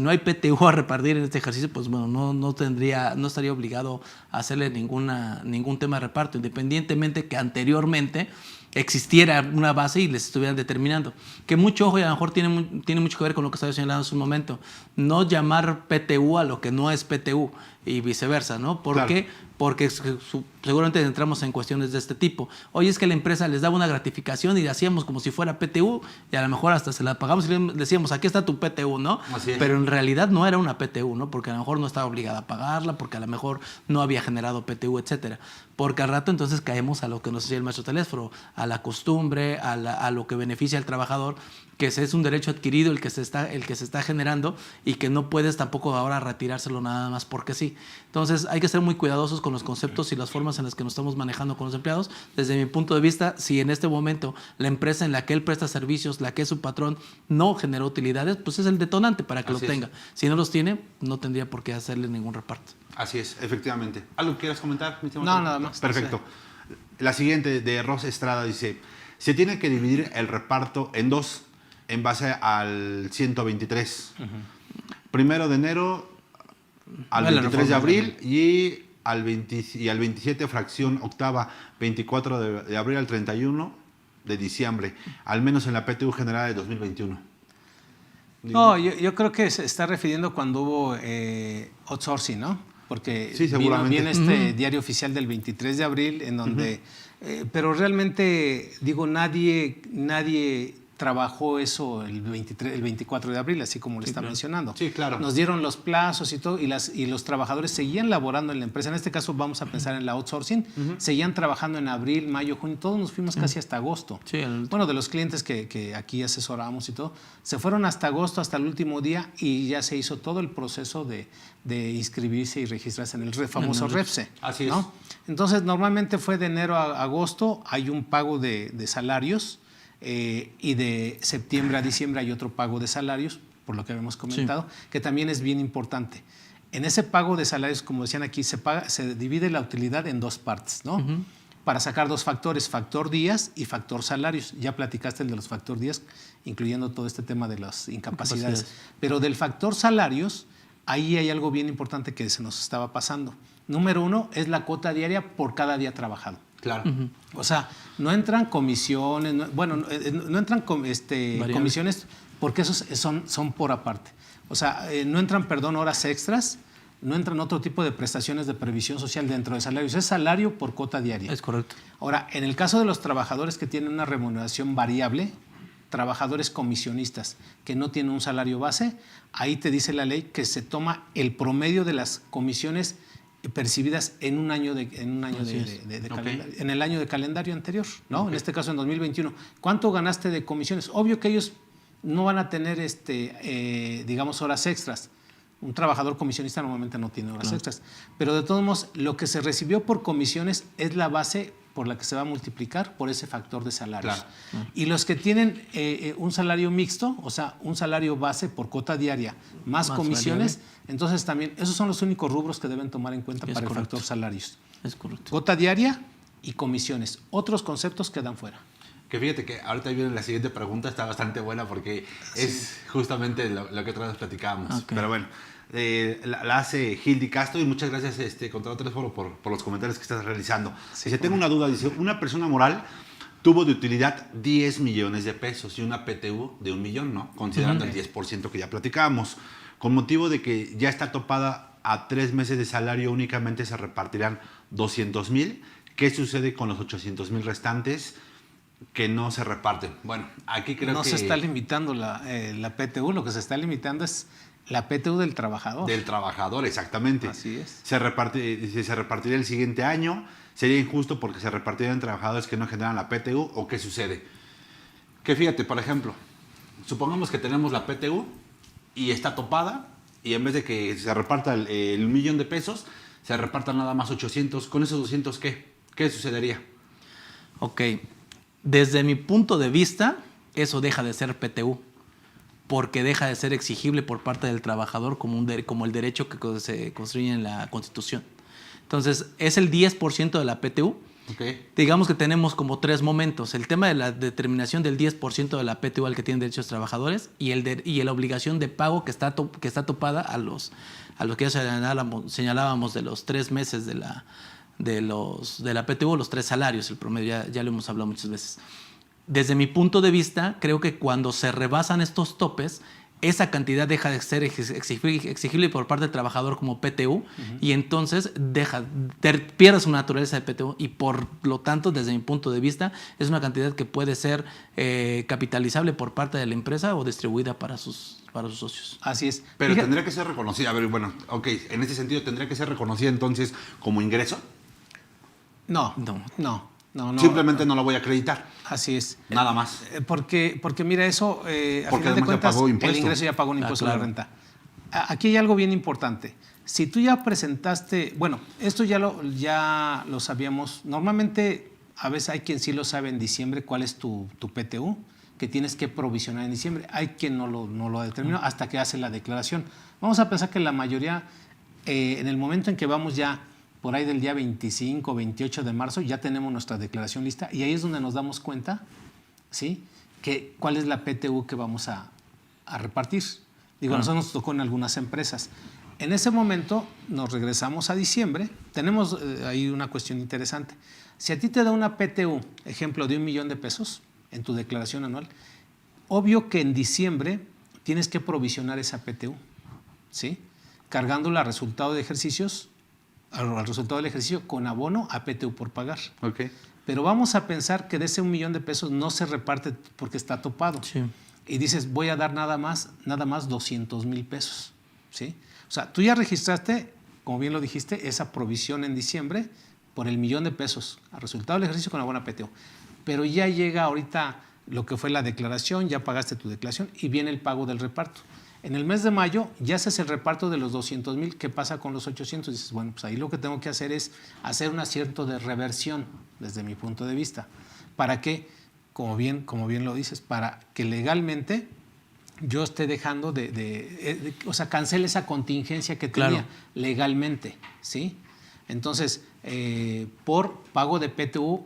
no hay PTU a repartir en este ejercicio, pues bueno, no estaría obligado a hacerle ningún tema de reparto, independientemente que anteriormente existiera una base y les estuvieran determinando. Que mucho ojo, y a lo mejor tiene mucho que ver con lo que estaba señalando hace un momento. No llamar PTU a lo que no es PTU. y viceversa, ¿no? ¿Por Claro. qué? Porque seguramente entramos en cuestiones de este tipo. Oye, es que la empresa les daba una gratificación y hacíamos como si fuera PTU y a lo mejor hasta se la pagamos y le decíamos, aquí está tu PTU, ¿no? Así es. Pero en realidad no era una PTU, ¿no? Porque a lo mejor no estaba obligada a pagarla, porque a lo mejor no había generado PTU, etcétera. Porque al rato entonces caemos a lo que nos decía el maestro Telésforo, a la costumbre, a lo que beneficia al trabajador, que es un derecho adquirido el que se está generando y que no puedes tampoco ahora retirárselo nada más porque sí. Entonces hay que ser muy cuidadosos con los conceptos y las formas en las que nos estamos manejando con los empleados. Desde mi punto de vista, si en este momento la empresa en la que él presta servicios, la que es su patrón, no generó utilidades, pues es el detonante para que Así lo es. tenga. Si no los tiene, no tendría por qué hacerle ningún reparto. Así es, efectivamente. ¿Algo que quieras comentar, mi estimado? No, nada más. Perfecto. La siguiente de Rosa Estrada dice, se tiene que dividir el reparto en dos, en base al 123. Primero de enero al A la 23 de reforma abril y al 27 fracción octava, 24 de abril al 31 de diciembre, al menos en la PTU general de 2021. No, yo creo que se está refiriendo cuando hubo outsourcing, ¿no? Porque Sí, seguramente. viene este diario oficial del 23 de abril en donde... pero realmente, digo, nadie trabajó eso el 24 de abril, así como lo está mencionando. Sí, claro. Nos dieron los plazos y todo, y los trabajadores seguían laborando en la empresa. En este caso vamos a pensar en la outsourcing. Seguían trabajando en abril, mayo, junio. Todos nos fuimos casi hasta agosto. Sí, Bueno, de los clientes que aquí asesoramos y todo, se fueron hasta agosto, hasta el último día, y ya se hizo todo el proceso de inscribirse y registrarse en el famoso REPSE. Así es. ¿no? Entonces, normalmente fue de enero a agosto, hay un pago de salarios, y de septiembre a diciembre hay otro pago de salarios, por lo que habíamos comentado, que también es bien importante. En ese pago de salarios, como decían aquí, se divide la utilidad en dos partes, ¿no? Para sacar dos factores, factor días y factor salarios. Ya platicaste el de los factor días, incluyendo todo este tema de las incapacidades. Pero del factor salarios, ahí hay algo bien importante que se nos estaba pasando. Número uno es la cuota diaria por cada día trabajado. Claro. O sea, no entran comisiones, no entran comisiones porque esos son por aparte. O sea, no entran, horas extras, no entran otro tipo de prestaciones de previsión social dentro de salarios. Es salario por cuota diaria. Es correcto. Ahora, en el caso de los trabajadores que tienen una remuneración variable, trabajadores comisionistas que no tienen un salario base, ahí te dice la ley que se toma el promedio de las comisiones percibidas en un año calendario, en el año de calendario anterior, ¿no? Okay. En este caso en 2021. ¿Cuánto ganaste de comisiones? Obvio que ellos no van a tener digamos horas extras. Un trabajador comisionista normalmente no tiene horas extras, pero de todos modos lo que se recibió por comisiones es la base por la que se va a multiplicar por ese factor de salarios. Claro. Y los que tienen un salario mixto, o sea, un salario base por cuota diaria más comisiones, entonces también esos son los únicos rubros que deben tomar en cuenta para el factor salarios. Es correcto. Cuota diaria y comisiones. Otros conceptos quedan fuera. Que fíjate que ahorita viene la siguiente pregunta, está bastante buena porque es justamente lo que otra vez platicábamos. Okay. Pero bueno, la hace Gildy Castro y muchas gracias, Contador Telésforo, por los comentarios que estás realizando. Sí, dice, tengo una duda, dice, una persona moral tuvo de utilidad 10 millones de pesos y una PTU de 1 millón, ¿no? Considerando el 10% que ya platicábamos. Con motivo de que ya está topada a 3 meses de salario, únicamente se repartirán 200,000. ¿Qué sucede con los 800,000 restantes que no se reparten? Bueno, aquí creo que... No se está limitando la PTU, lo que se está limitando es la PTU del trabajador. Del trabajador, exactamente. Así es. Se repartiría el siguiente año. Sería injusto porque se repartirían trabajadores que no generan la PTU. ¿O qué sucede? Que fíjate, por ejemplo, supongamos que tenemos la PTU y está topada y en vez de que se reparta el 1 millón de pesos, se repartan nada más 800. ¿Con esos 200 qué? ¿Qué sucedería? Ok. Desde mi punto de vista, eso deja de ser PTU, porque deja de ser exigible por parte del trabajador como el derecho que se construye en la Constitución. Entonces, es el 10% de la PTU. Okay. Digamos que tenemos como 3 momentos. El tema de la determinación del 10% de la PTU al que tienen derechos trabajadores y la obligación de pago que está topada a los que ya señalábamos de los 3 meses de la PTU, los 3 salarios, el promedio, ya lo hemos hablado muchas veces. Desde mi punto de vista, creo que cuando se rebasan estos topes, esa cantidad deja de ser exigible por parte del trabajador como PTU y entonces pierde su naturaleza de PTU y por lo tanto, desde mi punto de vista, es una cantidad que puede ser capitalizable por parte de la empresa o distribuida para sus socios. Así es. Pero tendría que ser reconocida. A ver, bueno, ok, en ese sentido, ¿tendría que ser reconocida entonces como ingreso? No. Simplemente no la voy a acreditar. Así es. Nada más. Porque mira, eso, a Porque final de además ya cuentas, pagó el impuesto. ingreso ya pagó un impuesto claro. de renta. Aquí hay algo bien importante. Si tú ya presentaste, bueno, esto ya lo sabíamos. Normalmente, a veces hay quien sí lo sabe en diciembre cuál es tu PTU, que tienes que provisionar en diciembre. Hay quien no lo determinó hasta que hace la declaración. Vamos a pensar que la mayoría, en el momento en que vamos ya por ahí del día 25, 28 de marzo, ya tenemos nuestra declaración lista y ahí es donde nos damos cuenta, ¿sí?, que cuál es la PTU que vamos a repartir. Digo, nosotros nos tocó en algunas empresas. En ese momento nos regresamos a diciembre. Tenemos ahí una cuestión interesante. Si a ti te da una PTU, ejemplo, de $1,000,000 en tu declaración anual, obvio que en diciembre tienes que provisionar esa PTU, ¿sí?, cargándola al resultado de ejercicios, al resultado del ejercicio con abono a PTU por pagar. Ok. Pero vamos a pensar que de ese $1,000,000 no se reparte porque está topado. Sí. Y dices, voy a dar nada más $200,000, ¿sí? O sea, tú ya registraste, como bien lo dijiste, esa provisión en diciembre por el $1,000,000 al resultado del ejercicio con abono a PTU. Pero ya llega ahorita lo que fue la declaración, ya pagaste tu declaración y viene el pago del reparto. En el mes de mayo ya haces el reparto de los 200,000. ¿Qué pasa con los 800? Dices, bueno, pues ahí lo que tengo que hacer es hacer un acierto de reversión desde mi punto de vista. ¿Para qué? Como bien lo dices, para que legalmente yo esté dejando o sea, cancele esa contingencia que tenía Claro. legalmente, ¿sí? Entonces, por pago de PTU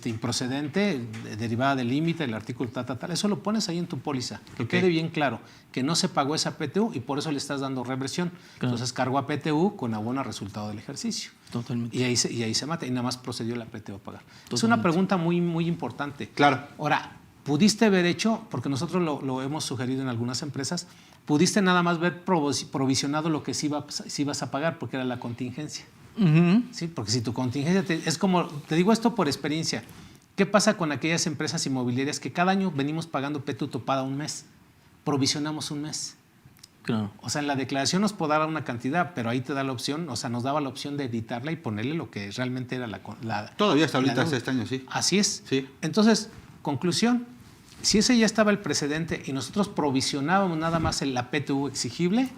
improcedente, derivada del límite, del artículo tal, eso lo pones ahí en tu póliza, que quede bien claro que no se pagó esa PTU y por eso le estás dando reversión. Claro. Entonces, cargo a PTU con abono a resultado del ejercicio. Totalmente. Y ahí se mata y nada más procedió la PTU a pagar. Totalmente. Es una pregunta muy, muy importante. Claro. Ahora, pudiste haber hecho, porque nosotros lo hemos sugerido en algunas empresas, pudiste nada más ver provisionado lo que sí ibas a pagar porque era la contingencia. Sí, porque si tu contingencia es como, te digo esto por experiencia, ¿qué pasa con aquellas empresas inmobiliarias que cada año venimos pagando PTU topada un mes? Provisionamos un mes. Claro. O sea, en la declaración nos puede dar una cantidad, pero ahí te da la opción, o sea, nos daba la opción de editarla y ponerle lo que realmente era la Todavía hasta ahorita, la hasta este año, sí. Así es. Sí. Entonces, conclusión, si ese ya estaba el precedente y nosotros provisionábamos nada más la PTU exigible,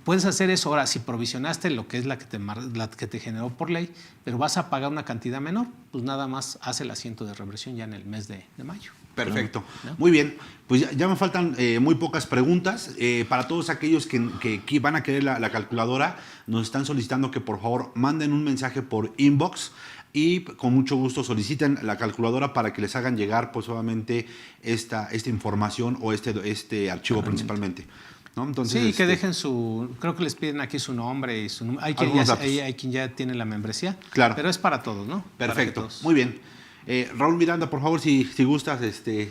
puedes hacer eso. Ahora, si provisionaste lo que es la que te generó por ley, pero vas a pagar una cantidad menor, pues nada más hace el asiento de reversión ya en el mes de mayo. Perfecto. Muy bien. Pues ya me faltan muy pocas preguntas. Para todos aquellos que van a querer la calculadora, nos están solicitando que por favor manden un mensaje por inbox y con mucho gusto soliciten la calculadora para que les hagan llegar pues obviamente esta información o este archivo principalmente, ¿no? Entonces, sí, que dejen creo que les piden aquí su nombre y su número. Hay quien ya tiene la membresía, claro. Pero es para todos, ¿no? Perfecto, muy bien. Raúl Miranda, por favor, si gustas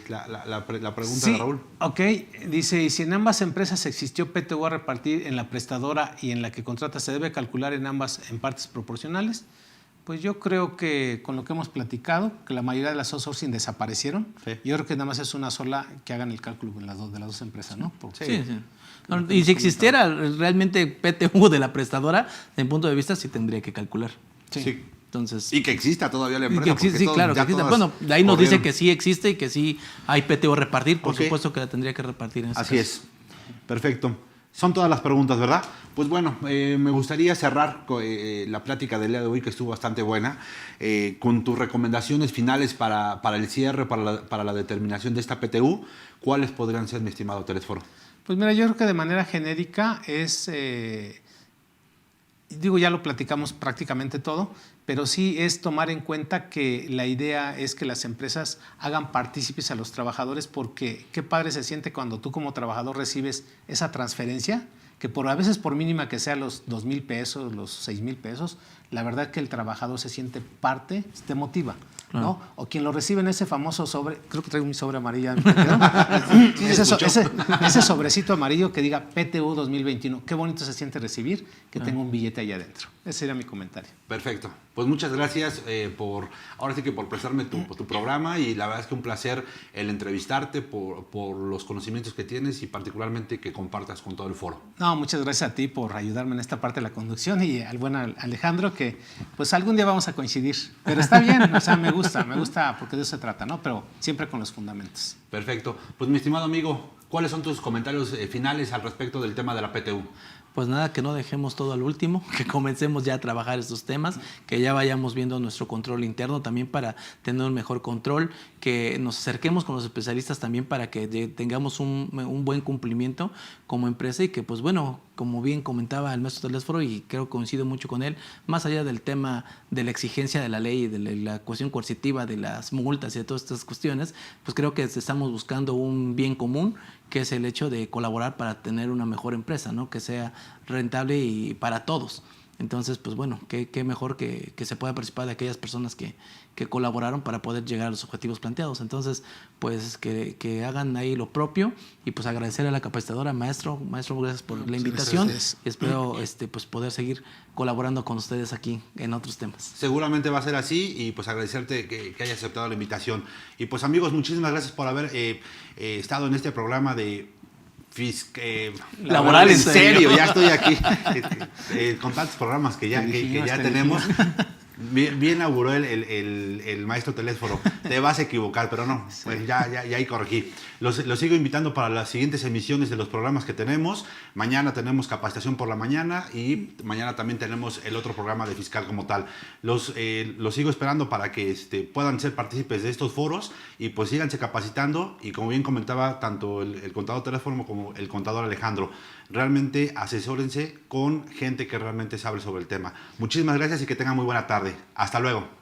la pregunta de Raúl. Ok, dice, si en ambas empresas existió PTU a repartir en la prestadora y en la que contrata, ¿se debe calcular en ambas en partes proporcionales? Pues yo creo que con lo que hemos platicado, que la mayoría de las outsourcing desaparecieron, sí. Yo creo que nada más es una sola que hagan el cálculo de las dos empresas, ¿no? Sí. No, y si existiera realmente PTU de la prestadora, desde mi punto de vista sí tendría que calcular. Sí. Entonces, Y que exista todavía la empresa. sí, claro que existe. Bueno, de ahí nos dice que sí existe y que sí hay PTU a repartir. Por supuesto que la tendría que repartir en este Así caso. es. Perfecto. Son todas las preguntas, ¿verdad? Pues bueno, me gustaría cerrar la plática del día de hoy, que estuvo bastante buena, con tus recomendaciones finales para el cierre, para la determinación de esta PTU. ¿Cuáles podrían ser, mi estimado Telesforo? Pues mira, yo creo que de manera genérica es, ya lo platicamos prácticamente todo, pero sí es tomar en cuenta que la idea es que las empresas hagan partícipes a los trabajadores, porque qué padre se siente cuando tú como trabajador recibes esa transferencia que a veces por mínima que sea los 2,000 pesos, los 6,000 pesos, la verdad que el trabajador se siente parte, te motiva. Claro. ¿No? O quien lo recibe en ese famoso sobre, creo que traigo mi sobre amarillo, ¿no? ese sobrecito amarillo que diga PTU 2021, qué bonito se siente recibir que tenga un billete ahí adentro. Ese sería mi comentario. Perfecto. Pues muchas gracias ahora sí que por prestarme tu programa, y la verdad es que un placer el entrevistarte por los conocimientos que tienes y particularmente que compartas con todo el foro. No, muchas gracias a ti por ayudarme en esta parte de la conducción, y al buen Alejandro, que pues algún día vamos a coincidir. Pero está bien, o sea, me gusta porque de eso se trata, ¿no? Pero siempre con los fundamentos. Perfecto. Pues mi estimado amigo, ¿cuáles son tus comentarios finales al respecto del tema de la PTU? Pues nada, que no dejemos todo al último, que comencemos ya a trabajar estos temas, que ya vayamos viendo nuestro control interno también para tener un mejor control, que nos acerquemos con los especialistas también para que tengamos un buen cumplimiento como empresa, y que pues bueno, como bien comentaba el maestro Telésforo, y creo que coincido mucho con él, más allá del tema de la exigencia de la ley, de la cuestión coercitiva, de las multas y de todas estas cuestiones, pues creo que estamos buscando un bien común, que es el hecho de colaborar para tener una mejor empresa, ¿no? Que sea rentable y para todos. Entonces, pues bueno, qué mejor que se pueda participar de aquellas personas que colaboraron para poder llegar a los objetivos planteados. Entonces, pues que hagan ahí lo propio, y pues agradecer a la capacitadora, maestro, gracias por la invitación. Gracias. Espero pues poder seguir colaborando con ustedes aquí en otros temas. Seguramente va a ser así, y pues agradecerte que hayas aceptado la invitación. Y pues amigos, muchísimas gracias por haber estado en este programa de Laboral en en serio. serio. Ya estoy aquí con tantos programas que ya tenemos. Bien inauguró el maestro Telésforo. Te vas a equivocar, pero no, pues ya ahí corregí. Los sigo invitando para las siguientes emisiones de los programas que tenemos. Mañana tenemos capacitación por la mañana, y mañana también tenemos el otro programa de fiscal como tal. Los sigo esperando para que puedan ser partícipes de estos foros, y pues síganse capacitando. Y como bien comentaba tanto el contador Telésforo como el contador Alejandro, realmente asesórense con gente que realmente sabe sobre el tema. Muchísimas gracias y que tengan muy buena tarde. Hasta luego.